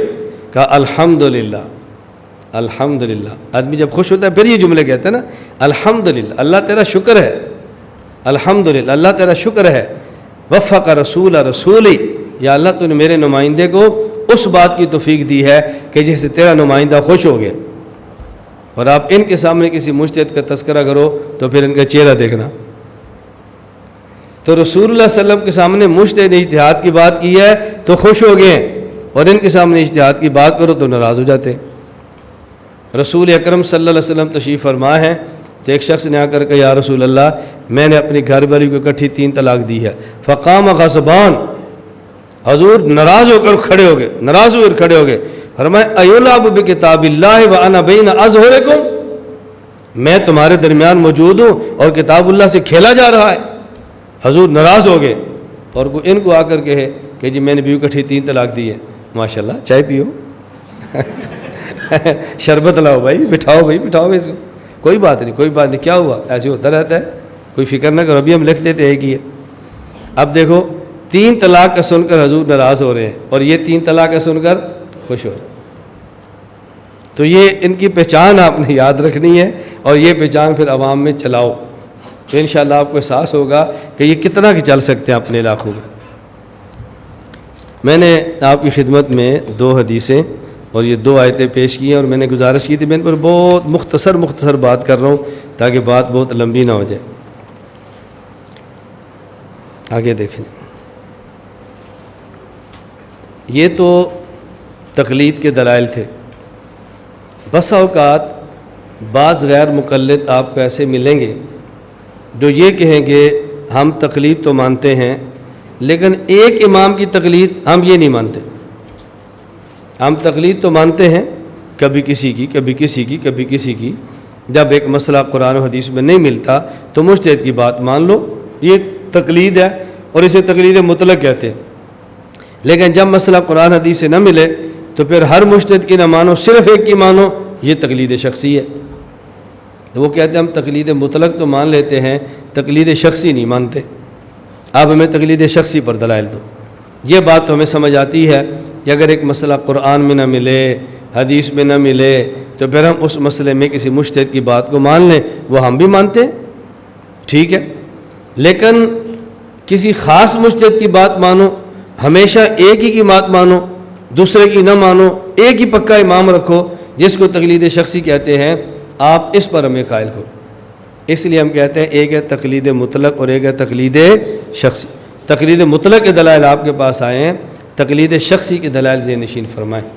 کہا الحمدللہ الحمدللہ۔ آدمی جب خوش ہوتا ہے پھر یہ جملے کہتا ہے نا، الحمدللہ اللہ تیرا شکر ہے، الحمدللہ اللہ تیرا شکر ہے، وفق رسولی، یا اللہ تو نے میرے نمائندے کو اس بات کی توفیق دی ہے کہ جس سے تیرا نمائندہ خوش ہو گیا۔ اور آپ ان کے سامنے کسی مجتہد کا تذکرہ کرو تو پھر ان کا چہرہ دیکھنا۔ تو رسول اللہ صلی اللہ علیہ وسلم کے سامنے مجتہد نے اجتہاد کی بات کی ہے تو خوش ہو گئے ہیں، اور ان کے سامنے اجتہاد کی بات کرو تو ناراض ہو جاتے ہیں۔ رسول اکرم صلی اللہ علیہ وسلم تشریف فرما ہے تو ایک شخص نے آ کر کہ یا رسول اللہ میں نے اپنی گھر والی کو اکٹھی 3 طلاق دی ہے۔ فقام غضبان، حضور ناراض ہو کر کھڑے ہو گئے، ناراض ہو کر کھڑے ہو گئے، فرمایا ایلعب بکتاب اللہ وانا بین اظہرکم، میں تمہارے درمیان موجود ہوں اور کتاب اللہ سے کھیلا جا رہا ہے۔ حضور ناراض ہو گئے اور ان کو آ کر کہے کہ جی میں نے بیوی اکٹھی 3 طلاق دی ہے۔ ماشاءاللہ چائے پیو، شربت لاؤ بھائی، بٹھاؤ بھائی، بٹھاؤ اس کو، کوئی بات نہیں، کوئی بات نہیں، کیا ہوا، ایسے ہوتا رہتا ہے، کوئی فکر نہ کرو، ابھی ہم لکھ دیتے ہیں کہ اب دیکھو 3 طلاق کا سن کر حضور ناراض ہو رہے ہیں اور یہ 3 طلاق کا سن کر خوش ہو رہے ہیں۔ تو یہ ان کی پہچان آپ نے یاد رکھنی ہے، اور یہ پہچان پھر عوام میں چلاؤ تو انشاءاللہ آپ کو احساس ہوگا کہ یہ کتنا کہ چل سکتے ہیں اپنے علاقوں میں۔ میں نے آپ کی خدمت میں 2 حدیثیں اور یہ 2 آیتیں پیش کی ہیں، اور میں نے گزارش کی تھی میں ان پر بہت مختصر بات کر رہا ہوں تاکہ بات بہت لمبی نہ ہو جائے۔ آگے دیکھیں، یہ تو تقلید کے دلائل تھے۔ بسا اوقات بعض غیر مقلد آپ کو ایسے ملیں گے جو یہ کہیں گے ہم تقلید تو مانتے ہیں لیکن ایک امام کی تقلید ہم یہ نہیں مانتے۔ ہم تقلید تو مانتے ہیں کبھی کسی کی، کبھی کسی کی، کبھی کسی کی، جب ایک مسئلہ قرآن و حدیث میں نہیں ملتا تو مجتہد کی بات مان لو، یہ تقلید ہے اور اسے تقلید مطلق کہتے ہیں۔ لیکن جب مسئلہ قرآن حدیث سے نہ ملے تو پھر ہر مجتہد کی نہ مانو، صرف ایک کی مانو، یہ تقلید شخصی ہے۔ تو وہ کہتے ہیں ہم تقلید مطلق تو مان لیتے ہیں، تقلید شخصی نہیں مانتے، آپ ہمیں تقلید شخصی پر دلائل دو۔ یہ بات تو ہمیں سمجھ آتی ہے کہ اگر ایک مسئلہ قرآن میں نہ ملے، حدیث میں نہ ملے، تو پھر ہم اس مسئلے میں کسی مجتہد کی بات کو مان لیں، وہ ہم بھی مانتے ہیں، ٹھیک ہے۔ لیکن کسی خاص مجتہد کی بات مانو، ہمیشہ ایک ہی کی بات مانو، دوسرے کی نہ مانو، ایک ہی پکا امام رکھو جس کو تقلید شخصی کہتے ہیں، آپ اس پر ہمیں قائل کرو۔ اس لیے ہم کہتے ہیں ایک ہے تقلید مطلق اور ایک ہے تقلید شخصی۔ تقلید مطلق کے دلائل آپ کے پاس آئے ہیں، تقلید شخصی کے دلائل ذہن نشین فرمائیں۔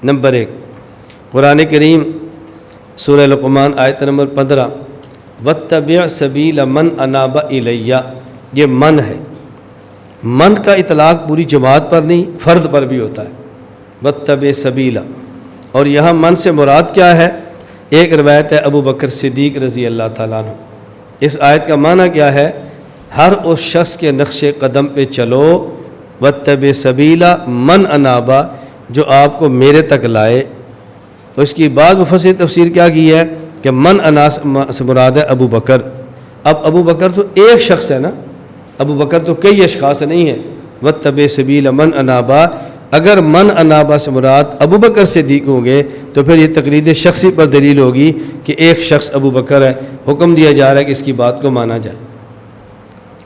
نمبر 1، قرآن کریم سورہ لقمان آیت نمبر 15، وَاتَّبِعْ سَبِيلَ مَنْ أَنَابَ إِلَيَّ، یہ من ہے۔ من کا اطلاق پوری جماعت پر نہیں، فرد پر بھی ہوتا ہے، وَاتَّبِعْ سَبِيلَ۔ اور یہاں من سے مراد کیا ہے؟ ایک روایت ہے ابو بکر صدیق رضی اللہ تعالیٰ عنہ، اس آیت کا معنی کیا ہے؟ ہر اس شخص کے نقش قدم پہ چلو، واتبع سبیل من انابا، جو آپ کو میرے تک لائے۔ اس کی بعد مفسر تفسیر کیا کی ہے کہ من انا سے مراد ہے ابو بکر۔ اب ابو بکر تو ایک شخص ہے نا، ابو بکر تو کئی اشخاص نہیں ہیں۔ واتبع سبیل من انابا، اگر من انابا سے مراد ابو بکر صدیق ہوں گے تو پھر یہ تقلید شخصی پر دلیل ہوگی کہ ایک شخص ابو بکر ہے، حکم دیا جا رہا ہے کہ اس کی بات کو مانا جائے۔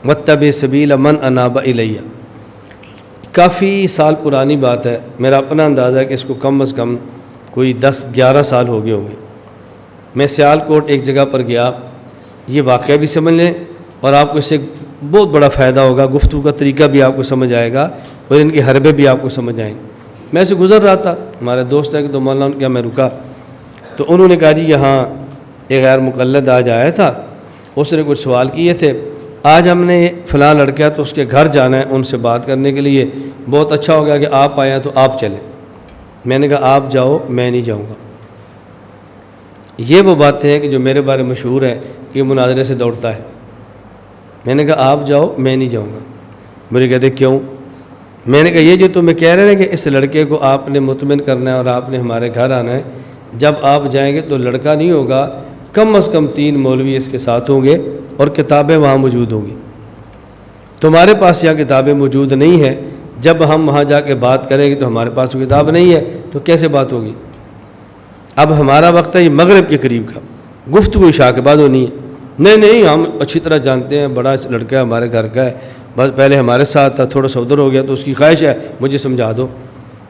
واتبع سبیل من اناب الیہ، کافی سال پرانی بات ہے، میرا اپنا اندازہ ہے کہ اس کو کم از کم کوئی 10-11 سال ہو گئے ہوں گے۔ میں سیالکوٹ ایک جگہ پر گیا، یہ واقعہ بھی سمجھ لیں اور آپ کو اس سے بہت بڑا فائدہ ہوگا، گفتگو کا طریقہ بھی آپ کو سمجھ آئے گا اور ان کے حربے بھی آپ کو سمجھ آئیں گے۔ میں سے گزر رہا تھا، ہمارے دوست ہے کہ تو مولانا ان کے میں رکا، تو انہوں نے کہا جی یہاں ایک غیر مقلد آج آیا تھا، اس نے کچھ سوال کیے تھے، آج ہم نے فلاں لڑکا تو اس کے گھر جانا ہے ان سے بات کرنے کے لیے، بہت اچھا ہو گیا کہ آپ آئے ہیں تو آپ چلیں۔ میں نے کہا آپ جاؤ، میں نہیں جاؤں گا۔ یہ وہ باتیں ہیں کہ جو میرے بارے میں مشہور ہے کہ مناظرے سے دوڑتا ہے۔ میں نے کہا آپ جاؤ، میں نہیں جاؤں گا۔ مجھے کہتے کیوں؟ میں نے کہا یہ جو تمہیں کہہ رہے ہیں کہ اس لڑکے کو آپ نے مطمئن کرنا ہے اور آپ نے ہمارے گھر آنا ہے، جب آپ جائیں گے تو لڑکا نہیں ہوگا، کم از کم 3 مولوی اس کے ساتھ ہوں گے اور کتابیں وہاں موجود ہوں گی۔ تمہارے پاس یہاں کتابیں موجود نہیں ہیں، جب ہم وہاں جا کے بات کریں گے تو ہمارے پاس تو کتاب نہیں ہے، تو کیسے بات ہوگی؟ اب ہمارا وقت ہے یہ مغرب کے قریب کا، گفتگو عشاء کے بعد ہونی ہے۔ نہیں ہم اچھی طرح جانتے ہیں، بڑا لڑکا ہے ہمارے گھر کا ہے، بس پہلے ہمارے ساتھ تھا، تھوڑا سا ادھر ہو گیا تو اس کی خواہش ہے مجھے سمجھا دو۔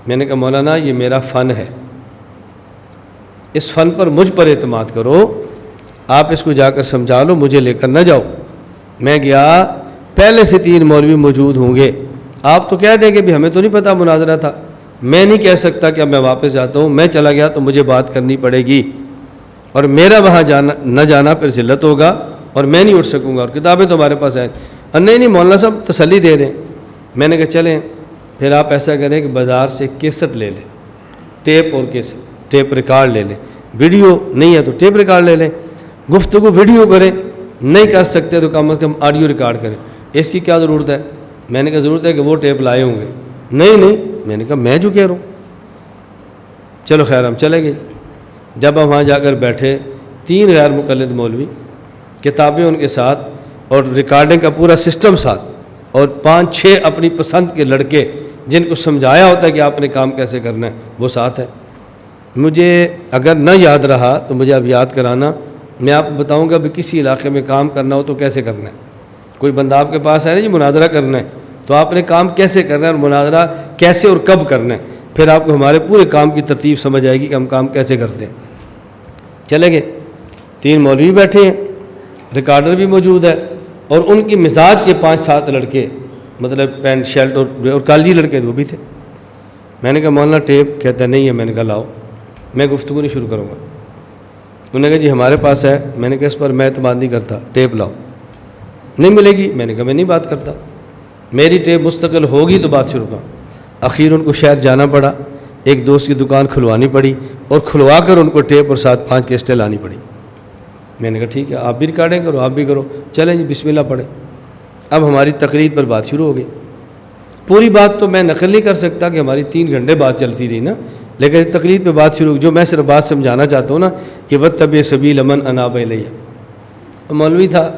میں نے کہا مولانا یہ میرا فن ہے، اس فن پر مجھ پر اعتماد کرو، آپ اس کو جا کر سمجھا لو، مجھے لے کر نہ جاؤ۔ میں گیا، پہلے سے 3 مولوی موجود ہوں گے، آپ تو کہہ دیں گے بھی ہمیں تو نہیں پتہ مناظرہ تھا، میں نہیں کہہ سکتا کہ اب میں واپس جاتا ہوں، میں چلا گیا تو مجھے بات کرنی پڑے گی اور میرا وہاں جانا نہ جانا پھر ذلت ہوگا اور میں نہیں اٹھ سکوں گا، اور کتابیں تو ہمارے پاس ہیں۔ نہیں مولانا صاحب تسلی دے دیں۔ میں نے کہا چلیں پھر آپ ایسا کریں کہ بازار سے کیسٹ لے لیں، ٹیپ اور کیسٹ، ٹیپ ریکارڈ لے لیں، ویڈیو نہیں ہے تو ٹیپ ریکارڈ لے لیں، گفتگو ویڈیو کریں، نہیں کر سکتے تو کم از کم آڈیو ریکارڈ کریں۔ اس کی کیا ضرورت ہے؟ میں نے کہا ضرورت ہے کہ وہ ٹیپ لائے ہوں گے۔ نہیں میں نے کہا میں جو کہہ رہا ہوں، چلو خیر ہم چلے گئے۔ جب ہم وہاں جا کر بیٹھے، 3 غیر مقلد مولوی، کتابیں ان کے ساتھ اور ریکارڈنگ کا پورا سسٹم ساتھ، اور 5-6 اپنی پسند کے لڑکے جن کو سمجھایا ہوتا ہے کہ آپ نے کام کیسے کرنا ہے وہ ساتھ ہے۔ مجھے اگر نہ یاد رہا تو مجھے اب یاد کرانا، میں آپ کو بتاؤں گا بھی کسی علاقے میں کام کرنا ہو تو کیسے کرنا ہے۔ کوئی بندہ آپ کے پاس ہے نا جی مناظرہ کرنا ہے، تو آپ نے کام کیسے کرنا ہے اور مناظرہ کیسے اور کب کرنا ہے، پھر آپ کو ہمارے پورے کام کی ترتیب سمجھ آئے گی کہ ہم کام کیسے کرتے ہیں۔ چلے گئے، 3 مولوی بیٹھے ہیں، ریکارڈر بھی موجود ہے، اور ان کی مزاج کے 5-7 لڑکے، مطلب پینٹ شرٹ اور کالجی لڑکے وہ بھی تھے۔ میں نے کہا مولانا ٹیپ؟ کہتا نہیں ہے۔ میں نے کہا لاؤ، میں گفتگو نہیں شروع کروں گا۔ انہوں نے کہا جی ہمارے پاس ہے۔ میں نے کہا اس پر میں اعتماد نہیں کرتا، ٹیپ لاؤ۔ نہیں ملے گی۔ میں نے کہا میں نہیں بات کرتا، میری ٹیپ مستقل ہوگی تو بات شروع کروں۔ اخیر ان کو شہر جانا پڑا، ایک دوست کی دکان کھلوانی پڑی اور کھلوا کر ان کو ٹیپ اور ساتھ 5 کیسٹیں لانی پڑی۔ میں نے کہا ٹھیک ہے آپ بھی ریکارڈنگ کرو، آپ بھی کرو، چلیں جی بسم اللہ پڑھیں۔ اب ہماری تقریر پر بات شروع ہو گئی۔ پوری بات تو میں نقل نہیں کر سکتا کہ ہماری 3 گھنٹے بات چلتی رہی نا، لیکن تقریر پہ بات شروع، جو میں صرف بات سمجھانا چاہتا ہوں نا کہ واتبع سبیل من اناب الیہ۔ مولوی تھا،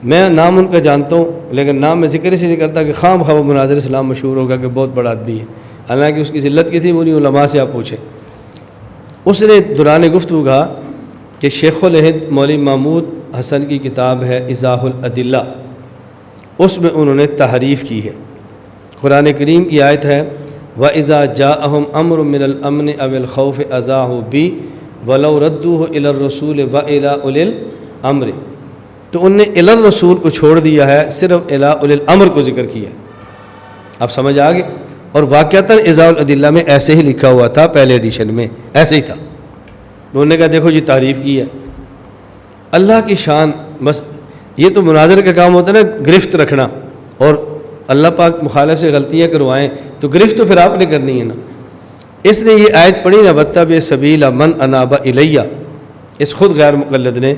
میں نام ان کا جانتا ہوں لیکن نام میں ذکر اس لیے کرتا کہ خام خواہ مناظر اسلام مشہور ہوگا کہ بہت بڑا آدمی ہے، حالانکہ اس کی ذلت کی تھی، وہ نہیں، علماء سے آپ پوچھیں۔ اس نے دوران گفتگو کہا کہ شیخ الہند مولوی محمود حسن کی کتاب ہے ایضاح الادلہ، اس میں انہوں نے تحریف کی ہے۔ قرآن کریم کی آیت ہے وَإِذَا جَاءَهُمْ أَمْرٌ مِّنَ الْأَمْنِ أَوِ الْخَوْفِ أَذَاعُوا بِهِ وَلَوْ رَدُّوهُ إِلَى الرَّسُولِ وَإِلَىٰ أُولِي الْأَمْرِ، تو ان نے الی الرسول کو چھوڑ دیا ہے، صرف الی اولی الامر کو ذکر کیا ہے۔ اب سمجھ آ گئی؟ اور واقعتاً ایضاح الادلہ میں ایسے ہی لکھا ہوا تھا، پہلے ایڈیشن میں ایسے ہی تھا۔ انہوں نے کہا دیکھو جی تعریف کی ہے اللہ کی شان، بس یہ تو مناظر کا کام ہوتا ہے نا، گرفت رکھنا، اور اللہ پاک مخالف سے غلطیاں کروائیں تو گرفت تو پھر آپ نے کرنی ہے نا۔ اس نے یہ آیت پڑھی نا واتبع سبیل من اناب الیہ، اس خود غیر مقلد نے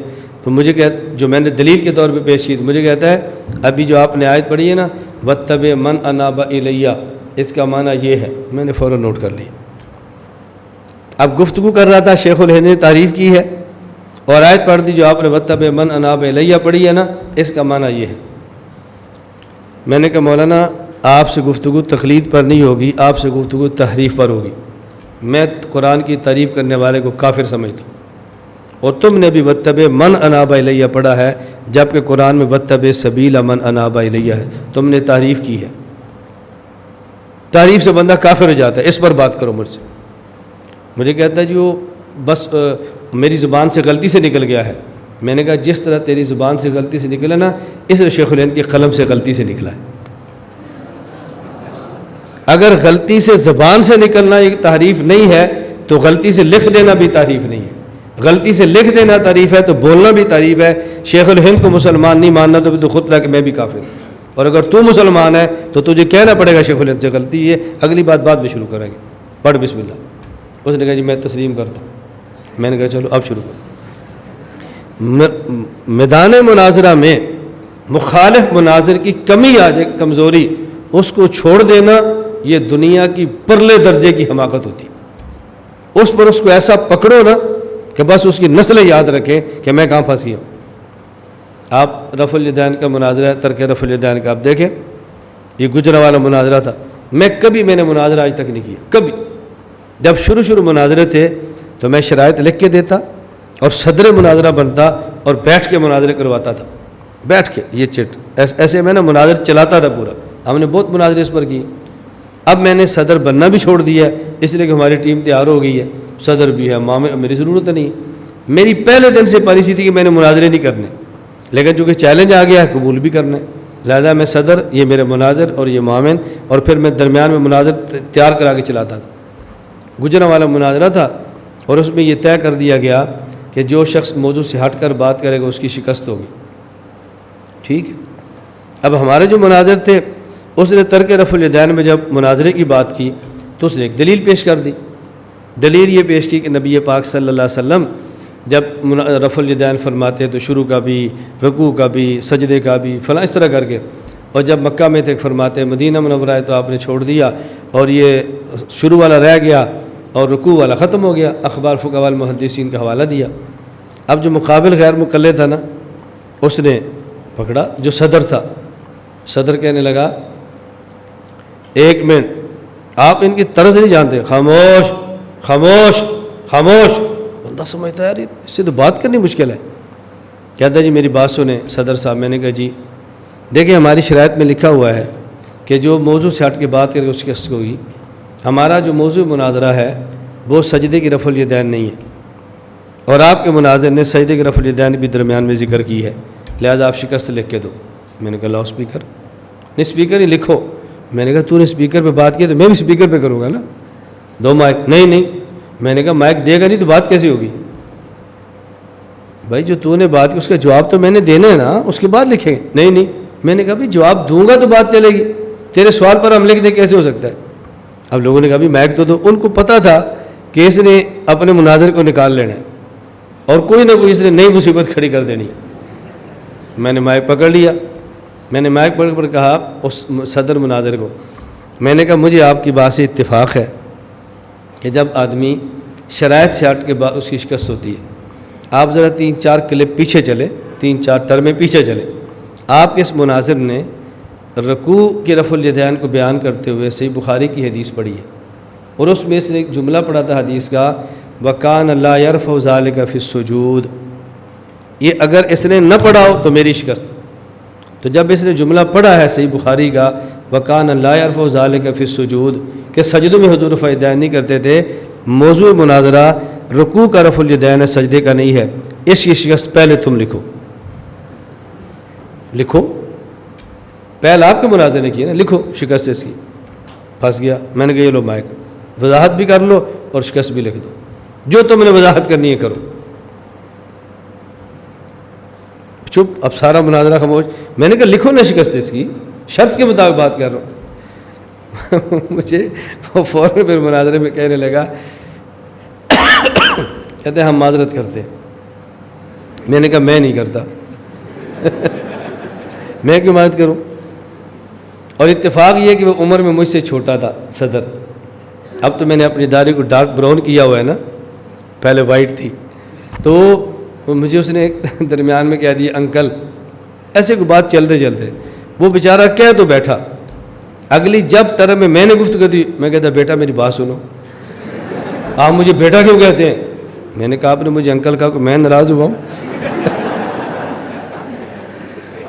تو مجھے جو میں نے دلیل کے طور پہ پیش کی، مجھے کہتا ہے ابھی جو آپ نے آیت پڑھی ہے نا وَاتَّبِعْ مَنْ أَنَابَ إِلَيَّ، اس کا معنی یہ ہے، میں نے فوراً نوٹ کر لیا۔ اب گفتگو کر رہا تھا، شیخ الہند نے تعریف کی ہے اور آیت پڑھ دی جو آپ نے وَاتَّبِعْ مَنْ أَنَابَ إِلَيَّ پڑھی ہے نا، اس کا معنی یہ ہے۔ میں نے کہا مولانا آپ سے گفتگو تقلید پر نہیں ہوگی، آپ سے گفتگو تحریف پر ہوگی۔ میں قرآن کی تعریف کرنے والے کو کافر سمجھتا ہوں، اور تم نے بھی وَاتَّبِعْ مَنْ أَنَابَ إِلَيَّ پڑھا ہے، جبکہ قرآن میں وَاتَّبِعْ سَبِيلَ مَنْ أَنَابَ إِلَيَّ ہے، تم نے تعریف کی ہے۔ تعریف سے بندہ کافر ہو جاتا ہے، اس پر بات کرو مجھ سے۔ مجھے کہتا ہے جو بس میری زبان سے غلطی سے نکل گیا ہے۔ میں نے کہا جس طرح تیری زبان سے غلطی سے نکلا نا، اس طرح شیخ الہند کی قلم سے غلطی سے نکلا ہے۔ اگر غلطی سے زبان سے نکلنا ایک تعریف نہیں ہے تو غلطی سے لکھ دینا بھی تعریف نہیں ہے۔ غلطی سے لکھ دینا تعریف ہے تو بولنا بھی تعریف ہے۔ شیخ الہند کو مسلمان نہیں ماننا تو تو خود رہا کہ میں بھی کافر ہوں، اور اگر تو مسلمان ہے تو تجھے کہنا پڑے گا شیخ الہند سے غلطی ہے۔ اگلی بات بعد میں شروع کریں گے، پڑھ بسم اللہ۔ اس نے کہا جی میں تسلیم کرتا ہوں۔ میں نے کہا چلو اب شروع کرو۔ میدان مناظرہ میں مخالف مناظر کی کمی آ جائے، کمزوری، اس کو چھوڑ دینا یہ دنیا کی پرلے درجے کی حماقت ہوتی ہے۔ اس پر اس کو ایسا پکڑو نا کہ بس اس کی نسلیں یاد رکھیں کہ میں کہاں پھنسی ہوں۔ آپ رفع الیدین کا مناظرہ ہے، ترک رفع الیدین کا آپ دیکھیں، یہ گجرا والا مناظرہ تھا۔ میں نے مناظرہ آج تک نہیں کیا، کبھی۔ جب شروع مناظرے تھے تو میں شرائط لکھ کے دیتا اور صدر مناظرہ بنتا اور بیٹھ کے مناظرے کرواتا تھا، بیٹھ کے یہ چٹ ایسے میں نے مناظر چلاتا تھا پورا۔ ہم نے بہت مناظرے اس پر کیے۔ اب میں نے صدر بننا بھی چھوڑ دیا ہے، اس لیے کہ ہماری ٹیم تیار ہو گئی ہے، صدر بھی ہے، میری ضرورت نہیں ہے۔ میری پہلے دن سے پالیسی تھی کہ میں نے مناظرے نہیں کرنے، لیکن چونکہ چیلنج آ گیا ہے قبول بھی کرنا ہے، لہذا میں صدر، یہ میرے مناظر اور یہ معاون، اور پھر میں درمیان میں مناظر تیار کرا کے چلاتا تھا۔ گجرا والا مناظرہ تھا اور اس میں یہ طے کر دیا گیا کہ جو شخص موضوع سے ہٹ کر بات کرے گا اس کی شکست ہوگی، ٹھیک ہے۔ اب ہمارے جو مناظر تھے، اس نے ترک رفع الیدین میں جب مناظرے کی بات کی تو اس نے ایک دلیل پیش کر دی۔ دلیل یہ پیش کی کہ نبی پاک صلی اللہ علیہ وسلم جب رفع الیدین فرماتے تو شروع کا بھی، رکوع کا بھی، سجدے کا بھی، فلاں اس طرح کر کے، اور جب مکہ میں تھے فرماتے مدینہ منورہ ہے تو آپ نے چھوڑ دیا اور یہ شروع والا رہ گیا اور رکوع والا ختم ہو گیا۔ اخبار فقہاء والمحدثین کا حوالہ دیا۔ اب جو مقابل غیر مقلد تھا نا، اس نے پکڑا جو صدر تھا۔ صدر کہنے لگا ایک منٹ، آپ ان کی طرز نہیں جانتے، خاموش خاموش خاموش۔ بندہ سمجھتا ہے یار اس سے تو بات کرنی مشکل ہے۔ کہتا ہے جی میری بات سنیں صدر صاحب۔ میں نے کہا جی دیکھیں ہماری شرائط میں لکھا ہوا ہے کہ جو موضوع سے ہٹ کے بات کرے اس کی شکست ہوگی۔ ہمارا جو موضوع مناظرہ ہے وہ سجدے کی رفع الیدین نہیں ہے، اور آپ کے مناظر نے سجدے کی رفع الیدین بھی درمیان میں ذکر کی ہے، لہذا آپ شکست لکھ کے دو۔ میں نے کہا لاؤ اسپیکر، نہیں اسپیکر ہی لکھو۔ میں نے کہا تو نے اسپیکر پہ بات کی تو میں بھی اسپیکر پہ کروں گا نا، دو مائک۔ نہیں میں نے کہا مائک دے گا نہیں تو بات کیسے ہوگی؟ بھائی جو تو نے بات کی اس کا جواب تو میں نے دینا ہے نا، اس کے بعد لکھیں گے۔ نہیں میں نے کہا بھائی جواب دوں گا تو بات چلے گی، تیرے سوال پر ہم لکھ دیں کیسے ہو سکتا ہے؟ اب لوگوں نے کہا بھی مائک تو دو۔ ان کو پتہ تھا کہ اس نے اپنے مناظر کو نکال لینا ہے اور کوئی نہ کوئی اس نے نئی مصیبت کھڑی کر دینی ہے۔ میں نے مائک پکڑ لیا، میں نے مائک پکڑ کر کہا اس صدر مناظر کو، میں نے کہا مجھے آپ کی بات سے اتفاق ہے کہ جب آدمی شرائط سے ہٹ کے بعد اس کی شکست ہوتی ہے۔ آپ ذرا 3-4 کلپ پیچھے چلے، 3-4 ٹرمیں پیچھے چلے۔ آپ کے اس مناظر نے رکوع کے رفع الیدین کو بیان کرتے ہوئے صحیح بخاری کی حدیث پڑھی ہے، اور اس میں سے ایک جملہ پڑھا تھا حدیث کا، وَكَانَ لَا يَرْفَعُ ذَلِكَ فِي السُّجُودِ۔ یہ اگر اس نے نہ پڑھا ہو تو میری شکست۔ تو جب اس نے جملہ پڑھا ہے صحیح بخاری کا وَكَانَ لَا يَرْفَعُ ذَلِكَ فِي السُّجُودِ کہ سجدوں میں حضور رفع الیدین نہیں کرتے تھے، موضوع مناظرہ رکوع کا رفع الیدین ہے، سجدے کا نہیں ہے، اس کی شکست پہلے تم لکھو پہلے آپ کے مناظر نے کی نا، لکھو شکست اس کی۔ پھنس گیا۔ میں نے کہا یہ لو مائک، وضاحت بھی کر لو اور شکست بھی لکھ دو، جو تم نے وضاحت کرنی ہے کرو۔ چپ، اب سارا مناظرہ خاموش۔ میں نے کہا لکھو نا شکست اس کی، شرط کے مطابق بات کر رہا ہوں۔ مجھے وہ فوراً پھر مناظرے میں کہنے لگا، کہتے ہیں ہم معذرت کرتے ہیں، میں نے کہا میں نہیں کرتا میں کیوں مدد کروں؟ اور اتفاق یہ ہے کہ وہ عمر میں مجھ سے چھوٹا تھا صدر. اب تو میں نے اپنی داڑھی کو ڈارک براؤن کیا ہوا ہے نا، پہلے وائٹ تھی. تو مجھے اس نے درمیان میں کہہ دیا انکل، ایسے کوئی بات چلتے چلتے وہ بیچارہ کہہ تو بیٹھا، اگلی جب طرح میں نے گفتگو دی، میں کہتا بیٹا میری بات سنو، آپ مجھے بیٹا کیوں کہتے ہیں؟ میں نے کہا آپ نے مجھے انکل کہا کہ میں ناراض ہوا ہوں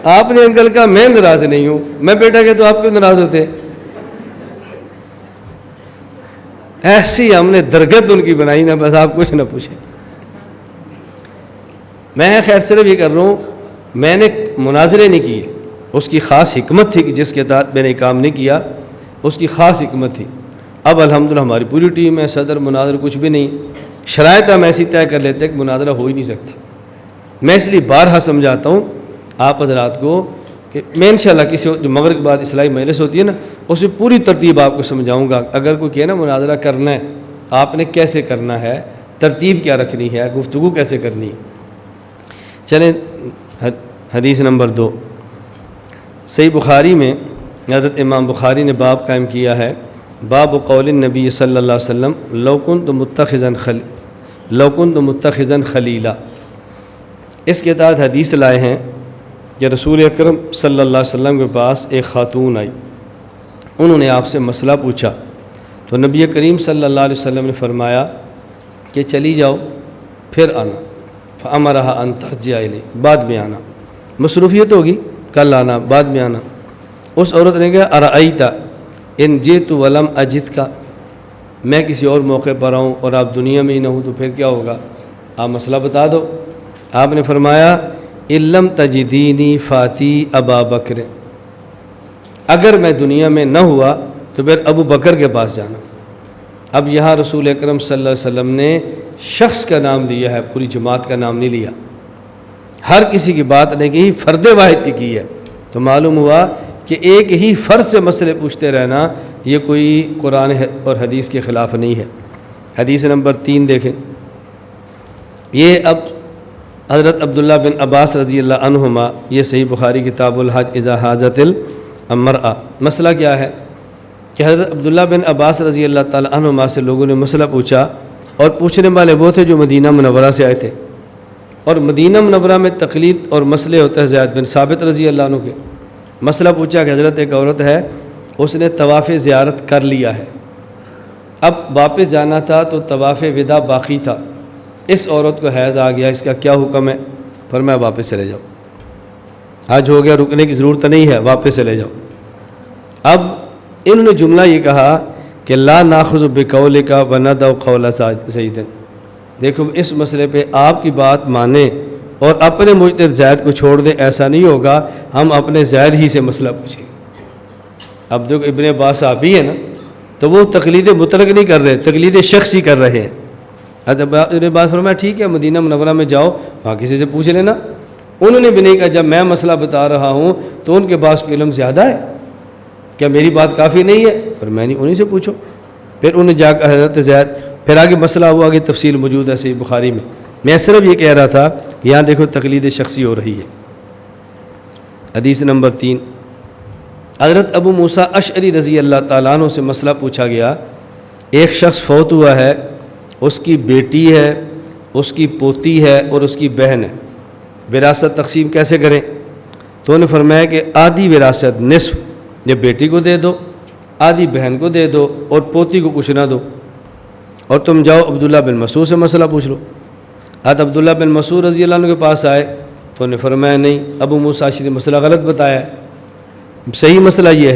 آپ نے انکل کہا میں ناراض نہیں ہوں، میں بیٹا کہتا تو آپ کیوں ناراض ہوتے ہیں؟ ایسی ہم نے درگت ان کی بنائی نا، بس آپ کچھ نہ پوچھیں. میں خیر صرف یہ کر رہا ہوں، میں نے مناظرے نہیں کیے، اس کی خاص حکمت تھی کہ جس کے تحت میں نے کام نہیں کیا، اس کی خاص حکمت تھی. اب الحمدللہ ہماری پوری ٹیم ہے، صدر مناظر کچھ بھی نہیں، شرائط ہم ایسی طے کر لیتے ہیں کہ مناظرہ ہو ہی نہیں سکتا. میں اس لیے بارہا سمجھاتا ہوں آپ حضرات کو کہ میں انشاءاللہ کسی جو مغرب کے بعد اصلاحی مجلس ہوتی ہے نا، اس میں پوری ترتیب آپ کو سمجھاؤں گا. اگر کوئی کہے نا مناظرہ کرنا ہے، آپ نے کیسے کرنا ہے، ترتیب کیا رکھنی ہے، گفتگو کیسے کرنی ہے. چلیں حدیث نمبر 2. صحیح بخاری میں حضرت امام بخاری نے باب قائم کیا ہے، باب قول النبی صلی اللہ علیہ وسلم لو كنت متخذا خلیلا. اس کے تحت حدیث لائے ہیں کہ رسول اکرم صلی اللہ علیہ وسلم کے پاس ایک خاتون آئی، انہوں نے آپ سے مسئلہ پوچھا تو نبی کریم صلی اللہ علیہ وسلم نے فرمایا کہ چلی جاؤ پھر آنا. فأمرها ان ترجع الی، بعد میں آنا، مصروفیت ہوگی کل آنا، بعد میں آنا. اس عورت نے کہا ارأیت ان جئت ولم اجدک، میں کسی اور موقع پر آؤں اور آپ دنیا میں ہی نہ ہوں تو پھر کیا ہوگا، آپ مسئلہ بتا دو. آپ نے فرمایا ان لم تجدینی فاتی ابا بکر، اگر میں دنیا میں نہ ہوا تو پھر ابو بکر کے پاس جانا. اب یہاں رسول اکرم صلی اللہ علیہ وسلم نے شخص کا نام لیا ہے، پوری جماعت کا نام نہیں لیا، ہر کسی کی بات نے کی، فرد واحد کی ہے. تو معلوم ہوا کہ ایک ہی فرد سے مسئلے پوچھتے رہنا یہ کوئی قرآن اور حدیث کے خلاف نہیں ہے. حدیث نمبر 3 دیکھیں. یہ اب حضرت عبداللہ بن عباس رضی اللہ عنہما، یہ صحیح بخاری کتاب الحج اذا حاجت المرأہ. مسئلہ کیا ہے کہ حضرت عبداللہ بن عباس رضی اللہ تعالی عنہما سے لوگوں نے مسئلہ پوچھا، اور پوچھنے والے وہ تھے جو مدینہ منورہ سے آئے تھے، اور مدینہ منورہ میں تقلید اور مسئلے ہوتے ہیں زید بن ثابت رضی اللہ عنہ کے. مسئلہ پوچھا کہ حضرت ایک عورت ہے، اس نے طواف زیارت کر لیا ہے، اب واپس جانا تھا تو طواف وداع باقی تھا، اس عورت کو حیض آ گیا، اس کا کیا حکم ہے؟ فرمایا واپس چلے جاؤ، حج ہو گیا، رکنے کی ضرورت نہیں ہے، واپس چلے جاؤ. اب انہوں نے جملہ یہ کہا کہ لا ناخذ بقولک وندع قول زید. دیکھو اس مسئلے پہ آپ کی بات مانیں اور اپنے مجتہد زید کو چھوڑ دیں، ایسا نہیں ہوگا، ہم اپنے زید ہی سے مسئلہ پوچھیں. اب جو ابن عباس صحابی ہے نا، تو وہ تقلید مطلق نہیں کر رہے، تقلید شخصی کر رہے ہیں. ابن عباس فرمایا ٹھیک ہے مدینہ منورہ میں جاؤ، وہاں کسی سے پوچھ لینا. انہوں نے بھی نہیں کہا جب میں مسئلہ بتا رہا ہوں تو ان کے پاس کوئی علم زیادہ ہے، کیا میری بات کافی نہیں ہے؟ پر میں نہیں، انہیں سے پوچھو. پھر انہیں جا کر حضرت زید، پھر آگے مسئلہ ہوا، آگے تفصیل موجود ہے صحیح بخاری میں. میں صرف یہ کہہ رہا تھا کہ یہاں دیکھو تقلید شخصی ہو رہی ہے. حدیث نمبر 3. حضرت ابو موسیٰ اشعری رضی اللہ تعالیٰ عنہ سے مسئلہ پوچھا گیا، ایک شخص فوت ہوا ہے، اس کی بیٹی ہے، اس کی پوتی ہے اور اس کی بہن ہے، وراثت تقسیم کیسے کریں؟ تو انہوں نے فرمایا کہ آدھی وراثت نصف یہ بیٹی کو دے دو، آدھی بہن کو دے دو اور پوتی کو کچھ نہ دو، اور تم جاؤ عبداللہ بن مسعود سے مسئلہ پوچھ لو. حضرت عبداللہ بن مسعود رضی اللہ عنہ کے پاس آئے تو انہوں نے فرمایا نہیں، ابو موسیٰ اشعری نے مسئلہ غلط بتایا ہے. صحیح مسئلہ یہ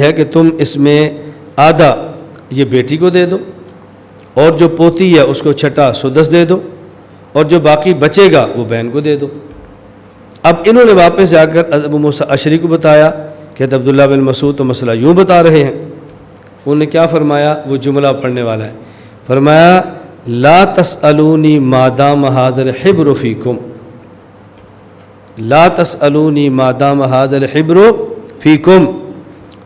ہے کہ تم اس میں آدھا یہ بیٹی کو دے دو اور جو پوتی ہے اس کو چھٹا سدس دے دو اور جو باقی بچے گا وہ بہن کو دے دو. اب انہوں نے واپس جا کر ابو موسیٰ اشعری کو بتایا کہ عبداللہ بن مسعود تو مسئلہ یوں بتا رہے ہیں. انہوں نے کیا فرمایا؟ وہ جملہ پڑھنے والا ہے. فرمایا لا تسألونی ما دام ھذا الحبر فیکم، لا تسألونی ما دام ھذا الحبر فیکم.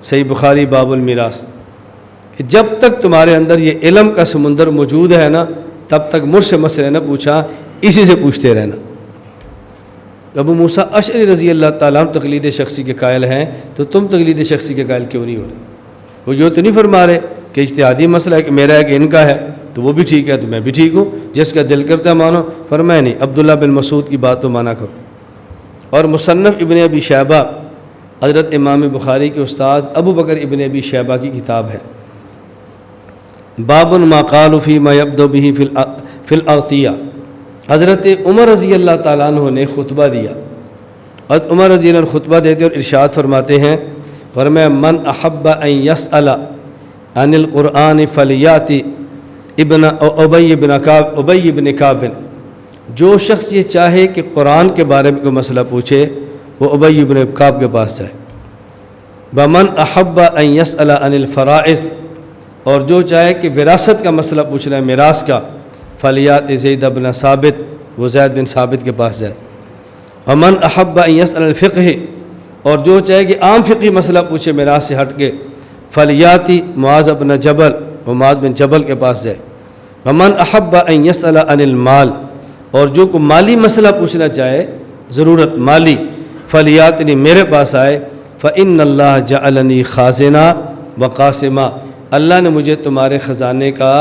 صحیح بخاری باب المیراث. کہ جب تک تمہارے اندر یہ علم کا سمندر موجود ہے نا، تب تک مجھ سے مسئلہ نہ پوچھا، اسی سے پوچھتے رہنا۔ ابو موسیٰ اشعری رضی اللہ تعالیٰ عنہ تقلید شخصی کے قائل ہیں، تو تم تقلید شخصی کے قائل کیوں نہیں ہو رہے؟ وہ یہ تو نہیں فرما رہے کہ اجتہادی مسئلہ ہے کہ میرا ہے کہ ان کا ہے، تو وہ بھی ٹھیک ہے تو میں بھی ٹھیک ہوں، جس کا دل کرتا ہے مانو۔ فرمایا نہیں، عبداللہ بن مسعود کی بات تو مانا کرو۔ اور مصنف ابن ابی شیبہ حضرت امام بخاری کے استاد ابو بکر ابن ابی شیبہ کی کتاب ہے، باب ما قال فی ما یبدو به فی الاغطیہ۔ حضرت عمر رضی اللہ تعالیٰ عنہ نے خطبہ دیا، حضرت عمر رضی اللہ عنہ خطبہ دیتے اور ارشاد فرماتے ہیں، فرمایا من احب ان یسأل عن القرآن فلیاتی ابی بن کعب، جو شخص یہ چاہے کہ قرآن کے بارے میں کوئی مسئلہ پوچھے وہ ابی بن کعب کے پاس جائے۔ ومن احب ان یسأل عن الفرائض، اور جو چاہے کہ وراثت کا مسئلہ پوچھنا ہے، میراث کا، فلیات زید بن ثابت، وہ زید بن ثابت کے پاس جائے۔ ومن احب ان یسأل الفقہ، اور جو چاہے کہ عام فقہی مسئلہ پوچھے میراث سے ہٹ کے، فلیاتی معاذ بن جبل، وہ معاذ بن جبل کے پاس جائے۔ ومن احب ان یسأل عن المال، اور جو کو مالی مسئلہ پوچھنا چاہے، ضرورت مالی، فلیاتنی، میرے پاس آئے۔ فإن اللہ جعلنی خازنہ وقاسمہ، اللہ نے مجھے تمہارے خزانے کا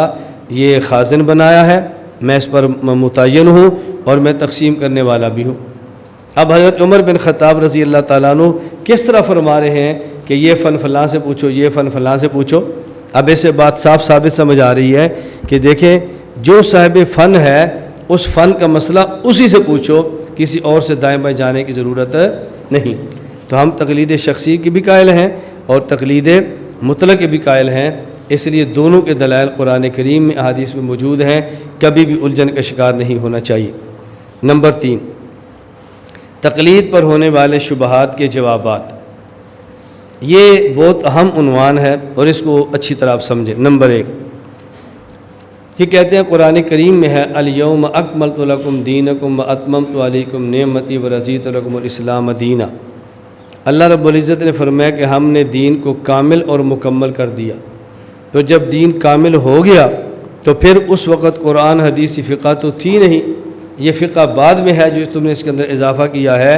یہ خازن بنایا ہے، میں اس پر متعین ہوں اور میں تقسیم کرنے والا بھی ہوں۔ اب حضرت عمر بن خطاب رضی اللہ تعالیٰ عنہ کس طرح فرما رہے ہیں کہ یہ فن فلاں سے پوچھو، یہ فن فلاں سے پوچھو؟ اب اسے بات صاف ثابت سمجھ آ رہی ہے کہ دیکھیں، جو صاحب فن ہے اس فن کا مسئلہ اسی سے پوچھو، کسی اور سے دائیں بائیں جانے کی ضرورت نہیں۔ تو ہم تقلید شخصی کی بھی قائل ہیں اور تقلید مطلق کے بھی قائل ہیں، اس لیے دونوں کے دلائل قرآن کریم میں احادیث میں موجود ہیں، کبھی بھی الجھن کا شکار نہیں ہونا چاہیے۔ نمبر 3، تقلید پر ہونے والے شبہات کے جوابات۔ یہ بہت اہم عنوان ہے اور اس کو اچھی طرح آپ سمجھیں۔ نمبر 1، یہ کہتے ہیں قرآن کریم میں ہے، الیوم اکملت لکم دینکم واتممت علیکم نعمتی ورضیت لکم الاسلام دینا۔ اللہ رب العزت نے فرمایا کہ ہم نے دین کو کامل اور مکمل کر دیا۔ تو جب دین کامل ہو گیا تو پھر اس وقت قرآن حدیث فقہ تو تھی نہیں، یہ فقہ بعد میں ہے جو تم نے اس کے اندر اضافہ کیا ہے،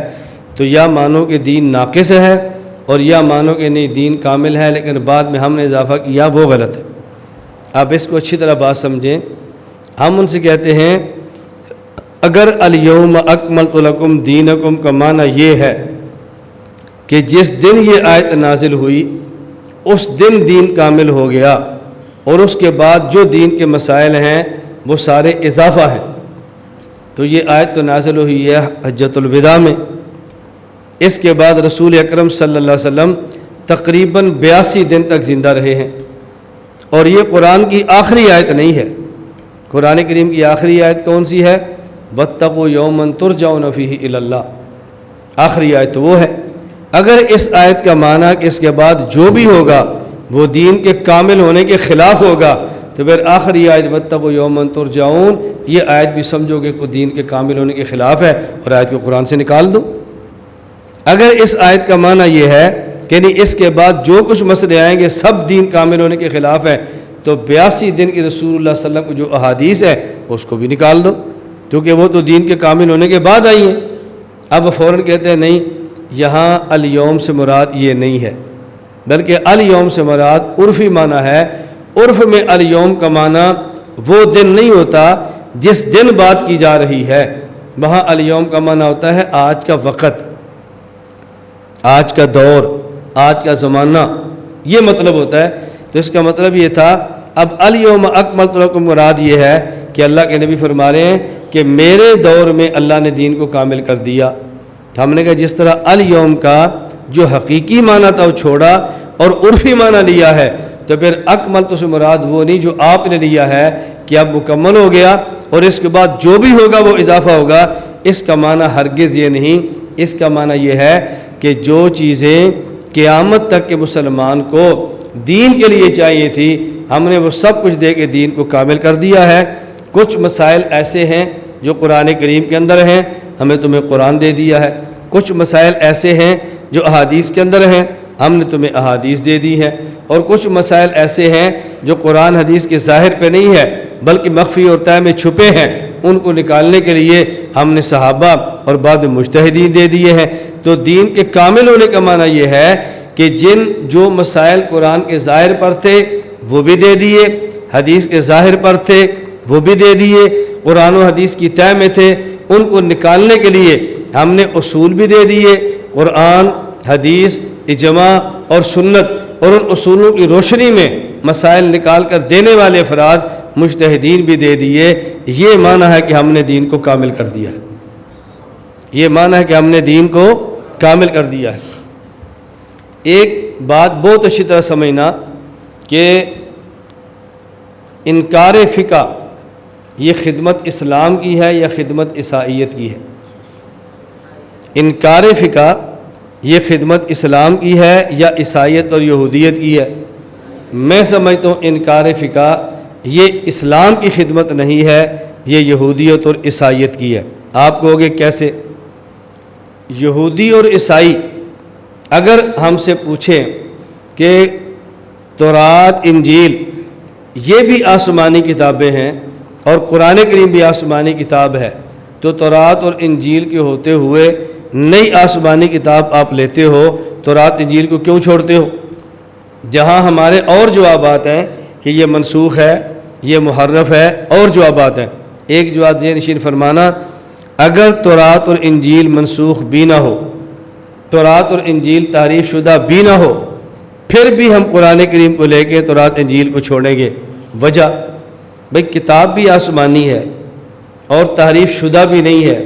تو یا مانو کہ دین ناقص ہے اور یا مانو کہ نہیں دین کامل ہے لیکن بعد میں ہم نے اضافہ کیا، وہ غلط ہے۔ آپ اس کو اچھی طرح بات سمجھیں۔ ہم ان سے کہتے ہیں اگر الیوم اکملت لکم دینکم کا معنی یہ ہے کہ جس دن یہ آیت نازل ہوئی اس دن دین کامل ہو گیا، اور اس کے بعد جو دین کے مسائل ہیں وہ سارے اضافہ ہیں، تو یہ آیت تو نازل ہوئی ہے حجۃ الوداع میں۔ اس کے بعد رسول اکرم صلی اللہ علیہ وسلم تقریباً 82 دن تک زندہ رہے ہیں، اور یہ قرآن کی آخری آیت نہیں ہے۔ قرآن کریم کی آخری آیت کون سی ہے؟ واتقوا یوما ترجعون فیہ الی اللہ، آخری آیت تو وہ ہے۔ اگر اس آیت کا معنی کہ اس کے بعد جو بھی ہوگا وہ دین کے کامل ہونے کے خلاف ہوگا، تو پھر آخری آیت واتقوا یوما ترجعون، یہ آیت بھی سمجھو کہ دین کے کامل ہونے کے خلاف ہے اور آیت کو قرآن سے نکال دو۔ اگر اس آیت کا معنی یہ ہے کہ نہیں اس کے بعد جو کچھ مسئلے آئیں گے سب دین کامل ہونے کے خلاف ہے، تو 82 دن کی رسول اللہ صلی اللہ علیہ وسلم کو جو احادیث ہے اس کو بھی نکال دو، کیونکہ وہ تو دین کے کامل ہونے کے بعد آئی ہیں۔ اب فوراً کہتے ہیں نہیں، یہاں الیوم سے مراد یہ نہیں ہے، بلکہ الیوم سے مراد عرفی معنی ہے۔ عرف میں الیوم کا معنی وہ دن نہیں ہوتا جس دن بات کی جا رہی ہے، وہاں الیوم کا معنی ہوتا ہے آج کا وقت، آج کا دور، آج کا زمانہ، یہ مطلب ہوتا ہے۔ تو اس کا مطلب یہ تھا۔ اب الیوم اکملت لکم مراد یہ ہے کہ اللہ کے نبی فرما رہے ہیں کہ میرے دور میں اللہ نے دین کو کامل کر دیا۔ ہم نے کہا جس طرح الیوم کا جو حقیقی معنی تھا وہ چھوڑا اور عرفی معنی لیا ہے، تو پھر اکملت سے مراد وہ نہیں جو آپ نے لیا ہے کہ اب مکمل ہو گیا اور اس کے بعد جو بھی ہوگا وہ اضافہ ہوگا۔ اس کا معنی ہرگز یہ نہیں، اس کا معنی یہ ہے کہ جو چیزیں قیامت تک کے مسلمان کو دین کے لیے چاہیے تھی ہم نے وہ سب کچھ دے کے دین کو کامل کر دیا ہے۔ کچھ مسائل ایسے ہیں جو قرآن کریم کے اندر ہیں، ہمیں تمہیں قرآن دے دیا ہے۔ کچھ مسائل ایسے ہیں جو احادیث کے اندر ہیں، ہم نے تمہیں احادیث دے دی ہے۔ اور کچھ مسائل ایسے ہیں جو قرآن حدیث کے ظاہر پہ نہیں ہے، بلکہ مخفی اور طے میں چھپے ہیں، ان کو نکالنے کے لیے ہم نے صحابہ اور بعد میں مجتہدین دے دیے ہیں۔ تو دین کے کامل ہونے کا معنی یہ ہے کہ جو مسائل قرآن کے ظاہر پر تھے وہ بھی دے دیے، حدیث کے ظاہر پر تھے وہ بھی دے دیے، قرآن و حدیث کی طے میں تھے، ان کو نکالنے کے لیے ہم نے اصول بھی دے دیے، قرآن، حدیث، اجماع اور سنت، اور ان اصولوں کی روشنی میں مسائل نکال کر دینے والے افراد مجتہدین بھی دے دیے۔ یہ معنی ہے کہ ہم نے دین کو کامل کر دیا ہے، یہ معنی ہے کہ ہم نے دین کو کامل کر دیا ہے۔ ایک بات بہت اچھی طرح سمجھنا کہ انکار فقہ یہ خدمت اسلام کی ہے یا خدمت عیسائیت کی ہے؟ انکار فقہ یہ خدمت اسلام کی ہے یا عیسائیت اور یہودیت کی ہے؟ میں سمجھتا ہوں انکار فقہ یہ اسلام کی خدمت نہیں ہے، یہ یہودیت اور عیسائیت کی ہے۔ آپ کہو گے کیسے؟ یہودی اور عیسائی اگر ہم سے پوچھیں کہ تورات، انجیل یہ بھی آسمانی کتابیں ہیں اور قرآن کریم بھی آسمانی کتاب ہے، تو تورات اور انجیل کے ہوتے ہوئے نئی آسمانی کتاب آپ لیتے ہو، تورات انجیل کو کیوں چھوڑتے ہو؟ جہاں ہمارے اور جوابات ہیں کہ یہ منسوخ ہے، یہ محرف ہے، اور جوابات ہیں۔ ایک جواب ذہن نشین فرمانا، اگر تورات اور انجیل منسوخ بھی نہ ہو، تورات اور انجیل تحریف شدہ بھی نہ ہو، پھر بھی ہم قرآن کریم کو لے کے تورات انجیل کو چھوڑیں گے۔ وجہ بھئی کتاب بھی آسمانی ہے اور تحریف شدہ بھی نہیں ہے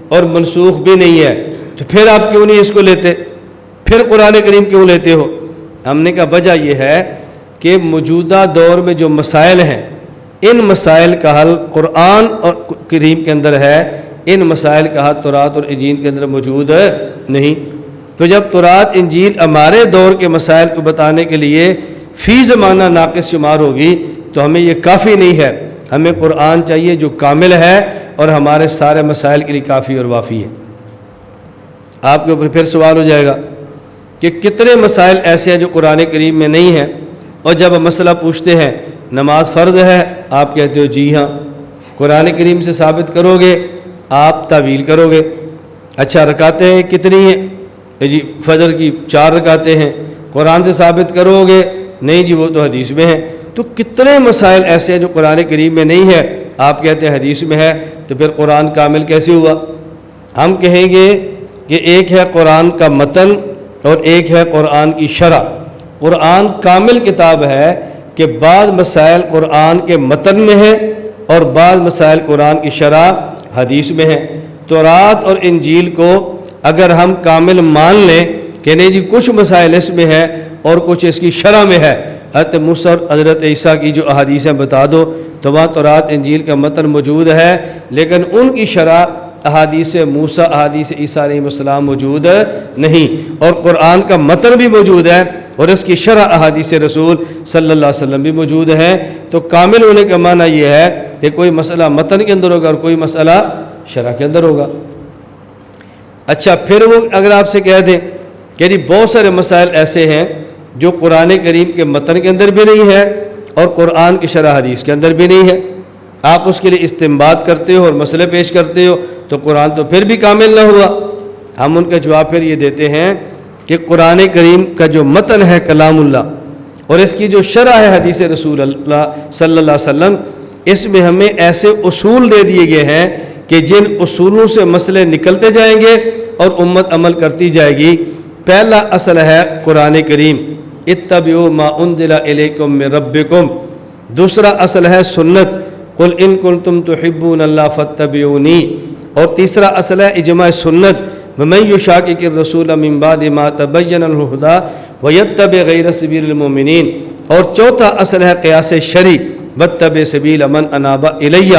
اور منسوخ بھی نہیں ہے، تو پھر آپ کیوں نہیں اس کو لیتے؟ پھر قرآن کریم کیوں لیتے ہو؟ ہم نے کہا وجہ یہ ہے کہ موجودہ دور میں جو مسائل ہیں، ان مسائل کا حل قرآن اور کریم کے اندر ہے، ان مسائل کا حل تورات اور انجیل کے اندر موجود نہیں۔ تو جب تورات انجیل ہمارے دور کے مسائل کو بتانے کے لیے فی زمانہ ناقص شمار ہوگی تو ہمیں یہ کافی نہیں ہے، ہمیں قرآن چاہیے جو کامل ہے اور ہمارے سارے مسائل کے لیے کافی اور وافی ہے۔ آپ کے اوپر پھر سوال ہو جائے گا کہ کتنے مسائل ایسے ہیں جو قرآن کریم میں نہیں ہیں، اور جب ہم مسئلہ پوچھتے ہیں نماز فرض ہے، آپ کہتے ہو جی ہاں، قرآن کریم سے ثابت کرو گے، آپ تعویل کرو گے۔ اچھا رکعتیں کتنی ہیں؟ جی فجر کی 4 رکعتیں ہیں، قرآن سے ثابت کرو گے، نہیں جی وہ تو حدیث میں ہے۔ تو کتنے مسائل ایسے ہیں جو قرآن کریم میں نہیں ہے، آپ کہتے ہیں حدیث میں ہے، تو پھر قرآن کامل کیسے ہوا؟ ہم کہیں گے کہ ایک ہے قرآن کا متن اور ایک ہے قرآن کی شرح۔ قرآن کامل کتاب ہے کہ بعض مسائل قرآن کے متن میں ہیں اور بعض مسائل قرآن کی شرح حدیث میں ہیں۔ تورات اور انجیل کو اگر ہم کامل مان لیں کہ نہیں جی کچھ مسائل اس میں ہے اور کچھ اس کی شرح میں ہے، حضرت موسیٰ اور حضرت عیسیٰ کی جو احادیثیں بتا دو تو وہاں تورات انجیل کا متن موجود ہے، لیکن ان کی شرح احادیث موسیٰ، احادیث عیسیٰ علیہ السلام موجود نہیں، اور قرآن کا متن بھی موجود ہے اور اس کی شرح احادیث رسول صلی اللہ علیہ وسلم بھی موجود ہے۔ تو کامل ہونے کا معنی یہ ہے کہ کوئی مسئلہ متن کے اندر ہوگا اور کوئی مسئلہ شرح کے اندر ہوگا۔ اچھا پھر وہ اگر آپ سے کہہ دیں کہ جی بہت سارے مسائل ایسے ہیں جو قرآن کریم کے متن کے اندر بھی نہیں ہے اور قرآن کی شرح حدیث کے اندر بھی نہیں ہے، آپ اس کے لیے استنباط کرتے ہو اور مسئلے پیش کرتے ہو، تو قرآن تو پھر بھی کامل نہ ہوا۔ ہم ان کا جواب پھر یہ دیتے ہیں کہ قرآن کریم کا جو متن ہے کلام اللہ اور اس کی جو شرح ہے حدیث رسول اللہ صلی اللہ علیہ وسلم، اس میں ہمیں ایسے اصول دے دیے گئے ہیں کہ جن اصولوں سے مسئلے نکلتے جائیں گے اور امت عمل کرتی جائے گی۔ پہلا اصل ہے قرآن کریم، اتبعوا ما انزل الیکم من ربکم۔ دوسرا اصل ہے سنت، قل ان کنتم تحبون اللہ فاتبعونی۔ اور تیسرا اصل ہے اجماع سنت، ومن یشاقق الرسول من بعد ما تبین له الہدی ویتبع غیر سبیل المؤمنین۔ اور چوتھا اصل ہے قیاس شرعی، واتبع سبیل من اناب الی۔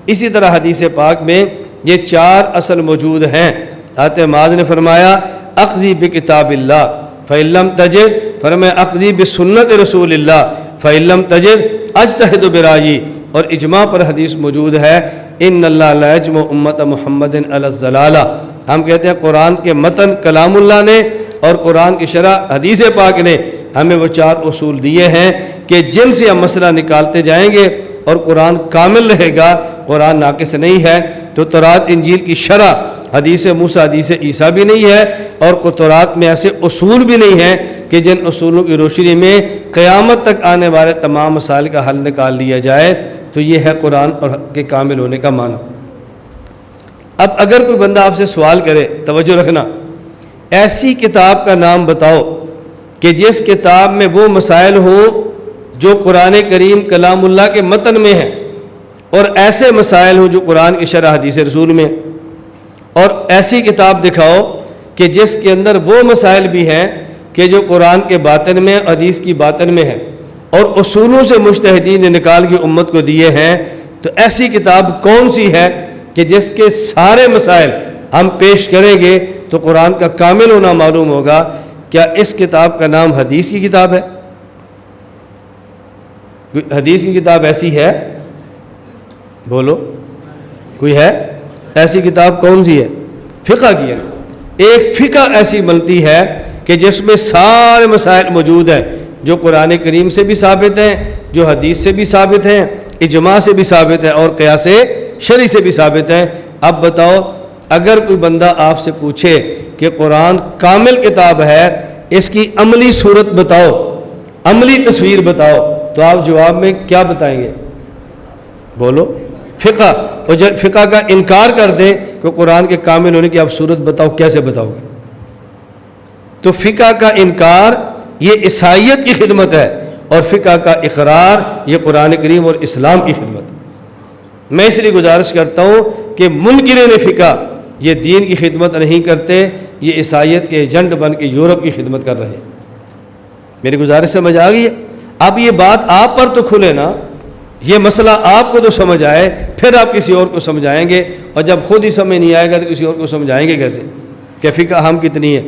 اسی طرح حدیث پاک میں یہ 4 اصل موجود ہیں۔ حضرت معاذ نے فرمایا اقضی بکتاب اللہ فإن لم تجد، فرمایا اقضی بسنت رسول اللہ فإن لم تجد اجتہد برأیی۔ اور اجماع پر حدیث موجود ہے ان اللہ لا یجمع امت محمد علی الضلالہ۔ ہم کہتے ہیں قرآن کے متن کلام اللہ نے اور قرآن کی شرح حدیث پاک نے ہمیں وہ 4 اصول دیے ہیں کہ جن سے ہم مسئلہ نکالتے جائیں گے اور قرآن کامل رہے گا، قرآن ناقص نہیں ہے، تو تورات انجیل کی شرح حدیث موسیٰ حدیث عیسیٰ بھی نہیں ہے، اور تورات میں ایسے اصول بھی نہیں ہیں کہ جن اصولوں کی روشنی میں قیامت تک آنے والے تمام مسائل کا حل نکال لیا جائے۔ تو یہ ہے قرآن اور کے کامل ہونے کا معنی۔ اب اگر کوئی بندہ آپ سے سوال کرے، توجہ رکھنا، ایسی کتاب کا نام بتاؤ کہ جس کتاب میں وہ مسائل ہوں جو قرآن کریم کلام اللہ کے متن میں ہیں، اور ایسے مسائل ہوں جو قرآن کی شرح حدیث رسول میں، اور ایسی کتاب دکھاؤ کہ جس کے اندر وہ مسائل بھی ہیں کہ جو قرآن کے باطن میں، حدیث کی باطن میں ہیں، اور اصولوں سے مجتہدین نے نکال کے امت کو دیے ہیں۔ تو ایسی کتاب کون سی ہے کہ جس کے سارے مسائل ہم پیش کریں گے تو قرآن کا کامل ہونا معلوم ہوگا؟ کیا اس کتاب کا نام حدیث کی کتاب ہے؟ کوئی حدیث کی کتاب ایسی ہے؟ بولو، کوئی ہے ایسی کتاب؟ کون سی ہے؟ فقہ کی ہے۔ ایک فقہ ایسی بنتی ہے کہ جس میں سارے مسائل موجود ہیں جو قرآن کریم سے بھی ثابت ہیں، جو حدیث سے بھی ثابت ہیں، اجماع سے بھی ثابت ہیں، اور قیاس شرعی سے بھی ثابت ہیں۔ اب بتاؤ، اگر کوئی بندہ آپ سے پوچھے کہ قرآن کامل کتاب ہے، اس کی عملی صورت بتاؤ، عملی تصویر بتاؤ، تو آپ جواب میں کیا بتائیں گے؟ بولو، فقہ۔ اور جب فقہ کا انکار کر دیں کہ قرآن کے کامل ہونے کی آپ صورت بتاؤ، کیسے بتاؤ گے؟ تو فقہ کا انکار یہ عیسائیت کی خدمت ہے، اور فقہ کا اقرار یہ قرآن کریم اور اسلام کی خدمت ہے۔ میں اس لیے گزارش کرتا ہوں کہ منکرین فقہ یہ دین کی خدمت نہیں کرتے، یہ عیسائیت کے ایجنٹ بن کے یورپ کی خدمت کر رہے ہیں۔ میری گزارش سمجھ آ گئی ہے؟ اب یہ بات آپ پر تو کھلے نا، یہ مسئلہ آپ کو تو سمجھ آئے، پھر آپ کسی اور کو سمجھائیں گے، اور جب خود ہی سمجھ نہیں آئے گا تو کسی اور کو سمجھائیں گے کیسے کہ فقہ اہم کتنی ہے؟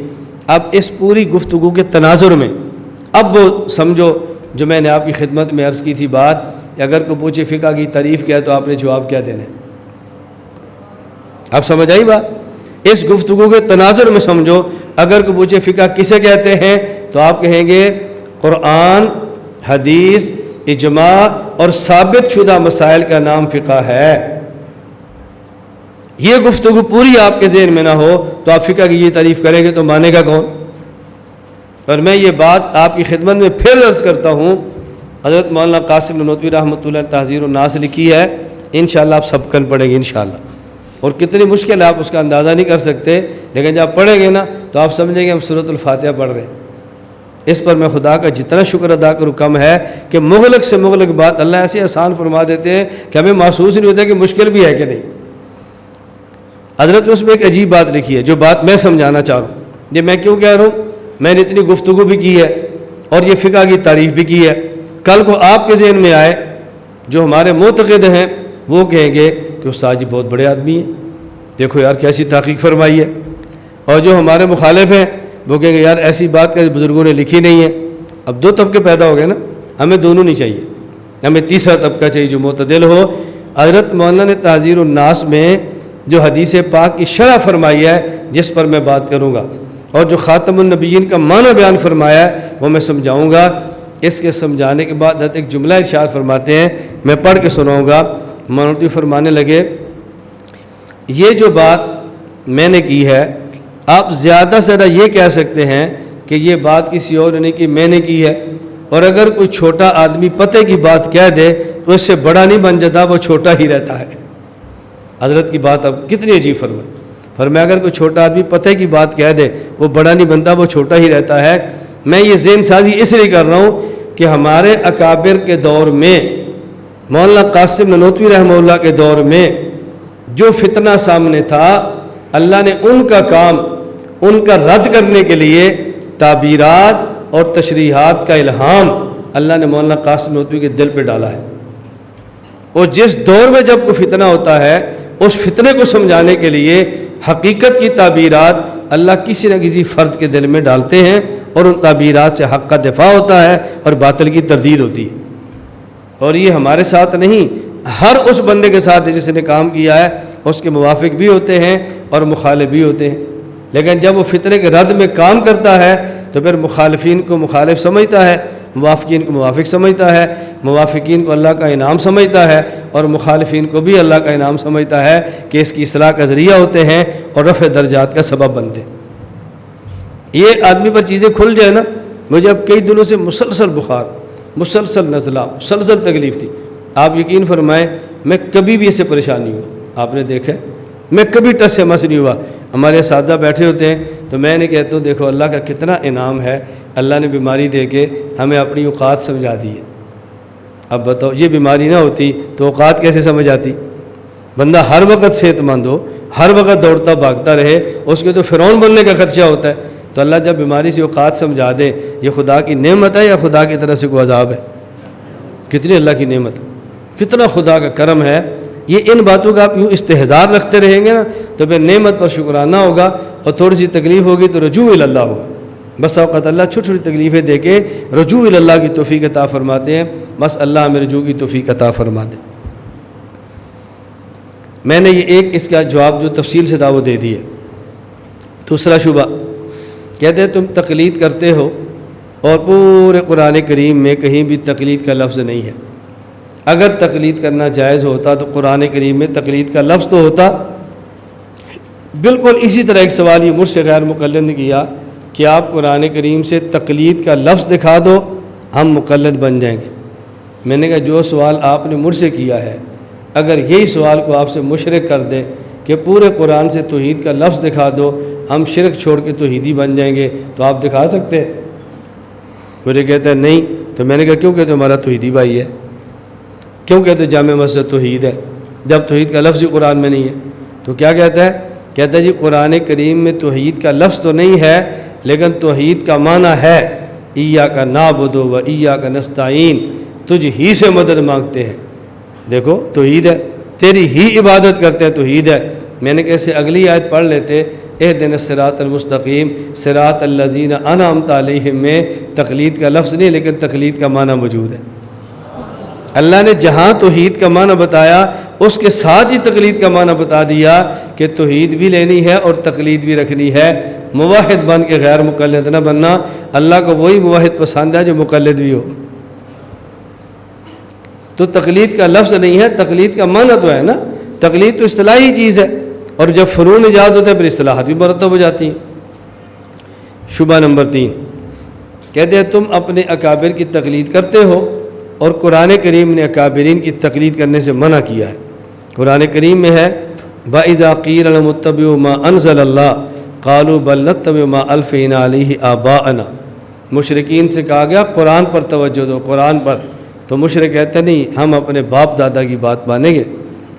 اب اس پوری گفتگو کے تناظر میں اب وہ سمجھو جو میں نے آپ کی خدمت میں عرض کی تھی بات، کہ اگر کوئی پوچھے فقہ کی تعریف کیا ہے تو آپ نے جواب کیا دینا ہے؟ آپ سمجھ آئی بات؟ اس گفتگو کے تناظر میں سمجھو، اگر کوئی پوچھے فقہ کسے کہتے ہیں تو آپ کہیں گے قرآن، حدیث، اجماع اور ثابت شدہ مسائل کا نام فقہ ہے۔ یہ گفتگو پوری آپ کے ذہن میں نہ ہو تو آپ فقہ کی یہ تعریف کریں گے تو مانے گا کون؟ اور میں یہ بات آپ کی خدمت میں پھر عرض کرتا ہوں، حضرت مولانا قاسم نانوتوی رحمۃ اللہ تحذیر الناس لکھی ہے، انشاءاللہ آپ سب کل پڑھیں گے انشاءاللہ، اور کتنی مشکل ہے آپ اس کا اندازہ نہیں کر سکتے، لیکن جب پڑھیں گے نا تو آپ سمجھیں گے ہم سورۃ الفاتحہ پڑھ رہے ہیں۔ اس پر میں خدا کا جتنا شکر ادا کروں کم ہے کہ مغلق سے مغلق بات اللہ ایسے آسان فرما دیتے ہیں کہ ہمیں محسوس نہیں ہوتا کہ مشکل بھی ہے کہ نہیں۔ حضرت نے اس میں ایک عجیب بات لکھی ہے جو بات میں سمجھانا چاہ رہا ہوں۔ یہ میں کیوں کہہ رہا ہوں؟ میں نے اتنی گفتگو بھی کی ہے اور یہ فقہ کی تعریف بھی کی ہے، کل کو آپ کے ذہن میں آئے جو ہمارے معتقد ہیں وہ کہیں گے کہ استاد جی بہت بڑے آدمی ہیں، دیکھو یار کیسی تحقیق فرمائی ہے، اور جو ہمارے مخالف ہیں وہ کہیں گے یار ایسی بات کہ بزرگوں نے لکھی نہیں ہے۔ اب دو طبقے پیدا ہو گئے نا، ہمیں دونوں نہیں چاہیے، ہمیں تیسرا طبقہ چاہیے جو معتدل ہو۔ حضرت مولانا نے تحذیر الناس میں جو حدیث پاک کی شرح فرمائی ہے جس پر میں بات کروں گا، اور جو خاتم النبیین کا معنی بیان فرمایا ہے وہ میں سمجھاؤں گا۔ اس کے سمجھانے کے بعد حضرت ایک جملہ ارشاد فرماتے ہیں، میں پڑھ کے سناؤں گا۔ مانوتوی فرمانے لگے، یہ جو بات میں نے کی ہے آپ زیادہ سے زیادہ یہ کہہ سکتے ہیں کہ یہ بات کسی اور نے کی، میں نے کی ہے، اور اگر کوئی چھوٹا آدمی پتے کی بات کہہ دے تو اس سے بڑا نہیں بن جاتا، وہ چھوٹا ہی رہتا ہے۔ حضرت کی بات اب کتنی عجیب فرمایا اگر کوئی چھوٹا آدمی پتے کی بات کہہ دے وہ بڑا نہیں بنتا، وہ چھوٹا ہی رہتا ہے۔ میں یہ ذہن سازی اس لیے کر رہا ہوں کہ ہمارے اکابر کے دور میں، مولانا قاسم نانوتوی رحمہ اللہ کے دور میں جو فتنہ سامنے تھا، اللہ نے ان کا کام، ان کا رد کرنے کے لیے تعبیرات اور تشریحات کا الہام اللہ نے مولانا قاسم نانوتوی کے دل پہ ڈالا ہے۔ اور جس دور میں جب کوئی فتنہ ہوتا ہے اس فتنے کو سمجھانے کے لیے حقیقت کی تعبیرات اللہ کسی نہ کسی فرد کے دل میں ڈالتے ہیں، اور ان تعبیرات سے حق کا دفاع ہوتا ہے اور باطل کی تردید ہوتی ہے۔ اور یہ ہمارے ساتھ نہیں، ہر اس بندے کے ساتھ جس نے کام کیا ہے اس کے موافق بھی ہوتے ہیں اور مخالف بھی ہوتے ہیں، لیکن جب وہ فتنے کے رد میں کام کرتا ہے تو پھر مخالفین کو مخالف سمجھتا ہے، موافقین کو موافق سمجھتا ہے، موافقین کو اللہ کا انعام سمجھتا ہے اور مخالفین کو بھی اللہ کا انعام سمجھتا ہے کہ اس کی اصلاح کا ذریعہ ہوتے ہیں اور رفع درجات کا سبب بنتے ہیں۔ یہ آدمی پر چیزیں کھل جائے نا، مجھے اب کئی دنوں سے مسلسل بخار، مسلسل نزلہ، مسلسل تکلیف تھی۔ آپ یقین فرمائیں میں کبھی بھی اسے پریشان نہیں ہوا، آپ نے دیکھا میں کبھی ٹس سے مس نہیں ہوا۔ ہمارے اساتذہ بیٹھے ہوتے ہیں تو میں نے کہتا ہوں دیکھو اللہ کا کتنا انعام ہے، اللہ نے بیماری دے کے ہمیں اپنی اوقات سمجھا دی ہے۔ اب بتاؤ یہ بیماری نہ ہوتی تو اوقات کیسے سمجھ آتی؟ بندہ ہر وقت صحت مند ہو، ہر وقت دوڑتا بھاگتا رہے، اس کے تو فرعون بننے کا خدشہ ہوتا ہے۔ تو اللہ جب بیماری سے اوقات سمجھا دے، یہ خدا کی نعمت ہے یا خدا کی طرف سے کوئی عذاب ہے؟ کتنی اللہ کی نعمت، کتنا خدا کا کرم ہے۔ یہ ان باتوں کا آپ یوں استحضار رکھتے رہیں گے نا تو پھر نعمت پر شکرانہ ہوگا، اور تھوڑی سی تکلیف ہوگی تو رجوع اللہ ہوگا۔ بس اوقات اللہ چھوٹی چھوٹی تکلیفیں دے کے رجوع اللہ کی توفیق عطا فرماتے ہیں۔ بس اللہ ہمیں رجوع کی توفیق عطا فرما دے۔ میں نے یہ ایک اس کا جواب جو تفصیل سے تھا وہ دے دی ہے۔ دوسرا شبہ کہتے ہیں تم تقلید کرتے ہو اور پورے قرآن کریم میں کہیں بھی تقلید کا لفظ نہیں ہے۔ اگر تقلید کرنا جائز ہوتا تو قرآن کریم میں تقلید کا لفظ تو ہوتا۔ بالکل اسی طرح ایک سوال یہ مجھ سے غیر مقلد نے کیا کہ آپ قرآن کریم سے تقلید کا لفظ دکھا دو ہم مقلد بن جائیں گے۔ میں نے کہا جو سوال آپ نے مجھ سے کیا ہے، اگر یہی سوال کو آپ سے مشرک کر دے کہ پورے قرآن سے توحید کا لفظ دکھا دو ہم شرک چھوڑ کے توحیدی بن جائیں گے، تو آپ دکھا سکتے ہیں؟ مجھے کہتا ہے نہیں۔ تو میں نے کہا کیوں کہتے ہمارا توحیدی بھائی ہے، کیوں کہتے جامع مسجد توحید ہے جب توحید کا لفظ ہی قرآن میں نہیں ہے؟ تو کیا کہتا ہے؟ کہتا ہے جی قرآن کریم میں توحید کا لفظ تو نہیں ہے لیکن توحید کا معنی ہے ایاک نعبد و ایاک نستعین، تجھ ہی سے مدد مانگتے ہیں۔ دیکھو توحید ہے، تیری ہی عبادت کرتے ہیں، توحید ہے۔ میں نے کیسے اگلی آیت پڑھ لیتے اہدنا الصراط المستقیم صراط الذین انعمت علیہم میں تقلید کا لفظ نہیں لیکن تقلید کا معنی موجود ہے۔ اللہ نے جہاں توحید کا معنی بتایا اس کے ساتھ ہی تقلید کا معنی بتا دیا کہ توحید بھی لینی ہے اور تقلید بھی رکھنی ہے۔ موحد بن کے غیر مقلد نہ بننا۔ اللہ کو وہی موحد پسند ہے جو مقلد بھی ہو۔ تو تقلید کا لفظ نہیں ہے، تقلید کا معنی تو ہے نا۔ تقلید تو اصطلاحی چیز ہے، اور جب فنون ایجاد ہوتے ہیں پھر اصطلاحات بھی مرتب ہو جاتی ہیں۔ شبہ نمبر 3 کہتے ہیں تم اپنے اکابر کی تقلید کرتے ہو اور قرآن کریم نے اکابرین کی تقلید کرنے سے منع کیا ہے۔ قرآن کریم میں ہے وَإِذَا قِيلَ لَهُمُ اتَّبِعُوا مَا أَنزَلَ اللَّهُ قَالُوا بَلْ نَتَّبِعُ مَا أَلْفَيْنَا عَلَيْهِ آبَاءَنَا۔ مشرکین سے کہا گیا قرآن پر توجہ دو، قرآن پر۔ تو مشرک کہتے نہیں ہم اپنے باپ دادا کی بات مانیں گے،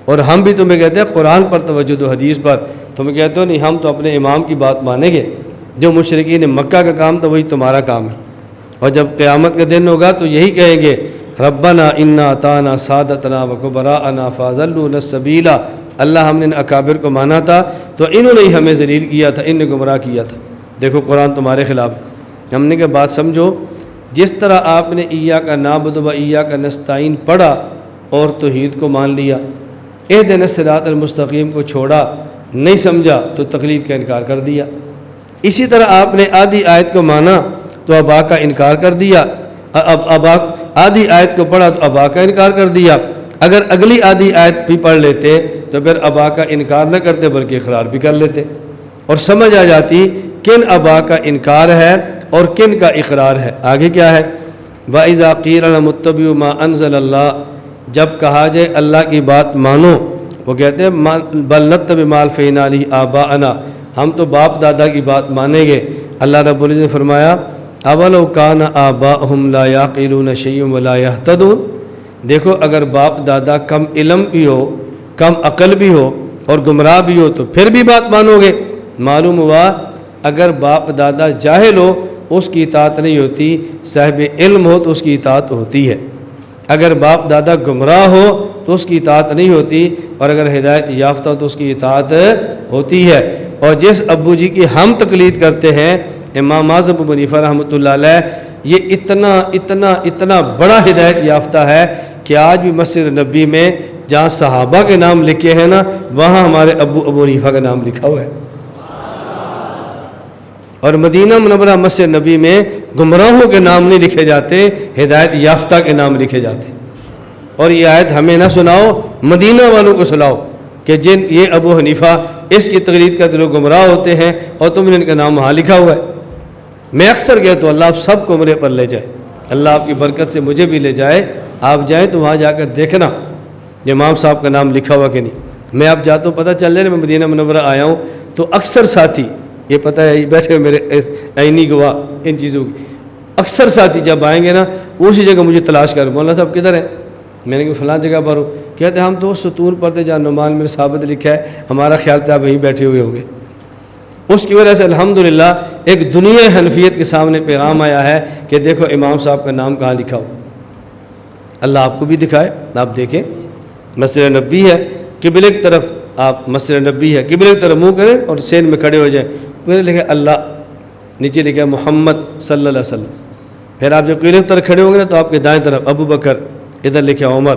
اور ہم بھی تمہیں کہتے ہیں قرآن پر توجہ دو، حدیث پر۔ تم کہتے ہو نہیں ہم تو اپنے امام کی بات مانیں گے۔ جو مشرکین مکہ کا کام تھا وہی تمہارا کام ہے، اور جب قیامت کا دن ہوگا تو یہی کہیں گے ربنا انا اطعنا سادتنا وکبراءنا فاضلونا السبیل۔ اللہ ہم نے ان اکابر کو مانا تھا تو انہوں نے ہی ہمیں ذلیل کیا تھا، ان نے گمراہ کیا تھا۔ دیکھو قرآن تمہارے خلاف ہے۔ ہم نے کہ بات سمجھو، جس طرح آپ نے ایاک نعبد و ایاک نستعین پڑھا اور توحید کو مان لیا، اہدنا الصراط المستقیم کو چھوڑا، نہیں سمجھا تو تقلید کا انکار کر دیا۔ اسی طرح آپ نے آدھی آیت کو مانا تو ابا کا انکار کر دیا، آدھی آیت کو پڑھا تو ابا کا انکار کر دیا۔ اگر اگلی آدھی آیت بھی پڑھ لیتے تو پھر ابا کا انکار نہ کرتے بلکہ اقرار بھی کر لیتے، اور سمجھ آ جاتی کن ابا کا انکار ہے اور کن کا اقرار ہے۔ آگے کیا ہے؟ وَإِذَا قِيلَ لَهُمُ اتَّبِعُوا مَا أَنزَلَ اللَّهُ، جب کہا جائے اللہ کی بات مانو، وہ کہتے ہیں بَلْ نَتَّبِعُ مَا أَلْفَيْنَا عَلَيْهِ آبَاءَنَا، ہم تو باپ دادا کی بات مانیں گے۔ اللہ رب العزت نے فرمایا اَوَلَوْ كَانَ آبَاؤُهُمْ لَا يَعْقِلُونَ شَيْئًا وَلَا يَهْتَدُونَ۔ دیکھو اگر باپ دادا کم علم بھی ہو، کم عقل بھی ہو اور گمراہ بھی ہو تو پھر بھی بات مانو گے۔ معلوم ہوا اگر باپ دادا جاہل ہو اس کی اطاعت نہیں ہوتی، صاحب علم ہو تو اس کی اطاعت ہوتی ہے۔ اگر باپ دادا گمراہ ہو تو اس کی اطاعت نہیں ہوتی، اور اگر ہدایت یافتہ ہو تو اس کی اطاعت ہوتی ہے۔ اور جس ابو جی کی ہم تقلید کرتے ہیں امام اعظم ابو حنیفہ رحمۃ اللہ علیہ، یہ اتنا بڑا ہدایت یافتہ ہے کہ آج بھی مسجد نبی میں جہاں صحابہ کے نام لکھے ہیں نا وہاں ہمارے ابو حنیفہ کا نام لکھا ہوا ہے، اور مدینہ منورہ مسجد نبی میں گمراہوں کے نام نہیں لکھے جاتے، ہدایت یافتہ کے نام لکھے جاتے۔ اور یہ آیت ہمیں نہ سناؤ، مدینہ والوں کو سناؤ کہ جن یہ ابو حنیفہ اس کی تقلید کرتے لوگ گمراہ ہوتے ہیں اور تم نے ان کا نام وہاں لکھا ہوا ہے۔ میں اکثر کہتا ہوں اللہ آپ سب کو عمرے پر لے جائے، اللہ آپ کی برکت سے مجھے بھی لے جائے۔ آپ جائیں تو وہاں جا کر دیکھنا کہ امام صاحب کا نام لکھا ہوا کہ نہیں۔ میں آپ جاتا ہوں پتہ چل جائے میں مدینہ منورہ آیا ہوں تو اکثر ساتھی، یہ پتہ ہے بیٹھے ہوئے میرے عینی گواہ ان چیزوں کی، اکثر ساتھی جب آئیں گے نا اسی جگہ مجھے تلاش کر، مولانا صاحب کدھر ہیں؟ میں نے کہا فلاں جگہ پر ہوں۔ کہتے ہم تو ستون پڑھتے جہاں نعمان بن ثابت لکھا ہے، ہمارا خیال تھا آپ وہیں بیٹھے ہوئے ہوں گے۔ اس کی وجہ سے الحمدللہ ایک دنیا حنفیت کے سامنے پیغام آیا ہے کہ دیکھو امام صاحب کا نام کہاں لکھا ہو۔ اللہ آپ کو بھی دکھائے، آپ دیکھیں مسجد نبی ہے قبلے کی طرف، آپ مسجد نبی ہے قبلے کی طرف منہ کریں اور سین میں کھڑے ہو جائیں، پھر لکھے اللہ، نیچے لکھا ہے محمد صلی اللہ علیہ وسلم۔ پھر آپ جب قبلے کی طرف کھڑے ہوں گے نا تو آپ کے دائیں طرف ابو بکر، ادھر لکھے عمر،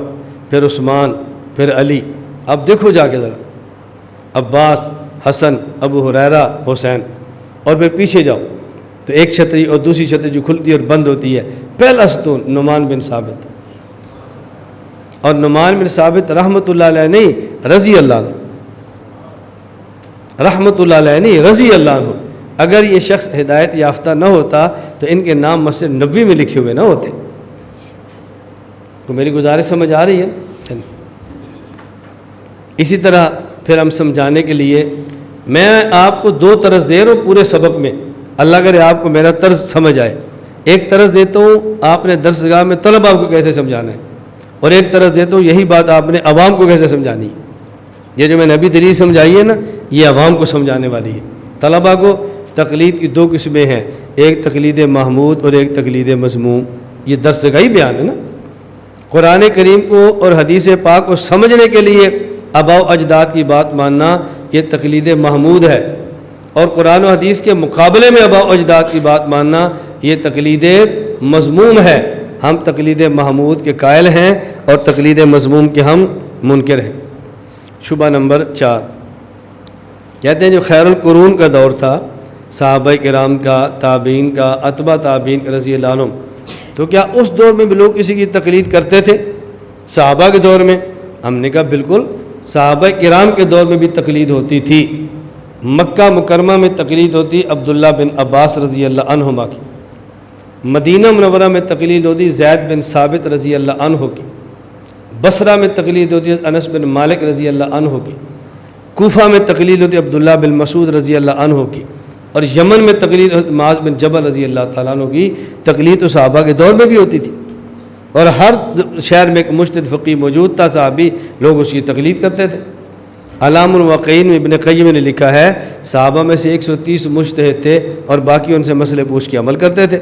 پھر عثمان، پھر علی، اب دیکھو جا کے ذرا عباس، حسن، ابو ہریرہ، حسین، اور پھر پیچھے جاؤ تو ایک چھتری اور دوسری چھتری جو کھلتی ہے اور بند ہوتی ہے، پہلا ستون نعمان بن ثابت، اور نعمان بن ثابت رحمۃ اللہ علیہ نہیں رضی اللہ عنہ، رحمۃ اللہ علیہ نہیں رضی اللہ عنہ۔ اگر یہ شخص ہدایت یافتہ نہ ہوتا تو ان کے نام مسجد نبوی میں لکھے ہوئے نہ ہوتے۔ تو میری گزارش سمجھ آ رہی ہے؟ اسی طرح پھر ہم سمجھانے کے لیے میں آپ کو دو طرز دے رہا ہوں پورے سبق میں، اللہ کرے آپ کو میرا طرز سمجھ آئے۔ ایک طرز دیتا ہوں آپ نے درسگاہ میں طلباء کو کیسے سمجھانا ہے، اور ایک طرز دیتا ہوں یہی بات آپ نے عوام کو کیسے سمجھانی ہے۔ یہ جو میں نے ابھی دلیل سمجھائی ہے نا، یہ عوام کو سمجھانے والی ہے۔ طلباء کو تقلید کی دو قسمیں ہیں، ایک تقلید محمود اور ایک تقلید مذموم، یہ درسگاہی بیان ہے نا۔ قرآن کریم کو اور حدیث پاک کو سمجھنے کے لیے آباء و اجداد کی بات ماننا یہ تقلید محمود ہے، اور قرآن و حدیث کے مقابلے میں آباء و اجداد کی بات ماننا یہ تقلید مذموم ہے۔ ہم تقلید محمود کے قائل ہیں اور تقلید مذموم کے ہم منکر ہیں۔ شبہ نمبر 4، کہتے ہیں جو خیر القرون کا دور تھا، صحابہ کرام کا، تابعین کا، اتباع تابعین رضی اللہ عنہم، تو کیا اس دور میں بھی لوگ کسی کی تقلید کرتے تھے؟ صحابہ کے دور میں؟ ہم نے کہا بالکل، صحابہ کرام کے دور میں بھی تقلید ہوتی تھی۔ مکہ مکرمہ میں تقلید ہوتی عبداللہ بن عباس رضی اللہ عنہما کی، مدینہ منورہ میں تقلید ہوتی زید بن ثابت رضی اللہ عنہ کی، بصرہ میں تقلید ہوتی انس بن مالک رضی اللہ عنہ کی، کوفہ میں تقلید ہوتی عبداللہ بن مسعود رضی اللہ عنہ کی، اور یمن میں تقلید معاذ بن جبل رضی اللہ تعالیٰ عنہ کی۔ تقلید تو صحابہ کے دور میں بھی ہوتی تھی، اور ہر شہر میں ایک مجتہد فقیہ موجود تھا، صحابی لوگ اس کی تقلید کرتے تھے۔ علام الواقعین میں ابن قیم نے لکھا ہے صحابہ میں سے 130 مجتہد تھے اور باقی ان سے مسئلے پوچھ کے عمل کرتے تھے۔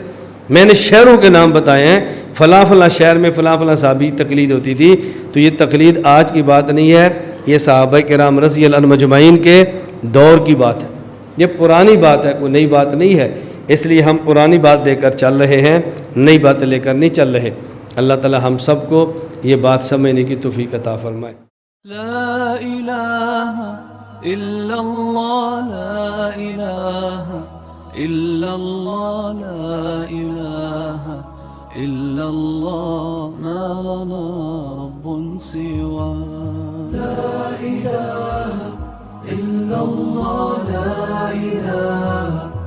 میں نے شہروں کے نام بتائے ہیں، فلاں فلاں شہر میں فلاں فلاں صحابی تقلید ہوتی تھی، تو یہ تقلید آج کی بات نہیں ہے، یہ صحابہ کرام رضی اللہ عنہم اجمعین کے دور کی بات ہے، یہ پرانی بات ہے، کوئی نئی بات نہیں ہے۔ اس لیے ہم پرانی بات لے کر چل رہے ہیں، نئی باتیں لے کر نہیں چل رہے۔ اللہ تعالی ہم سب کو یہ بات سمجھنے کی توفیق عطا فرمائے۔ لا الہ الا اللہ، لا الہ الا اللہ، لا الہ الا اللہ، ما لنا رب سوا۔ لا الہ الا اللہ، لا الہ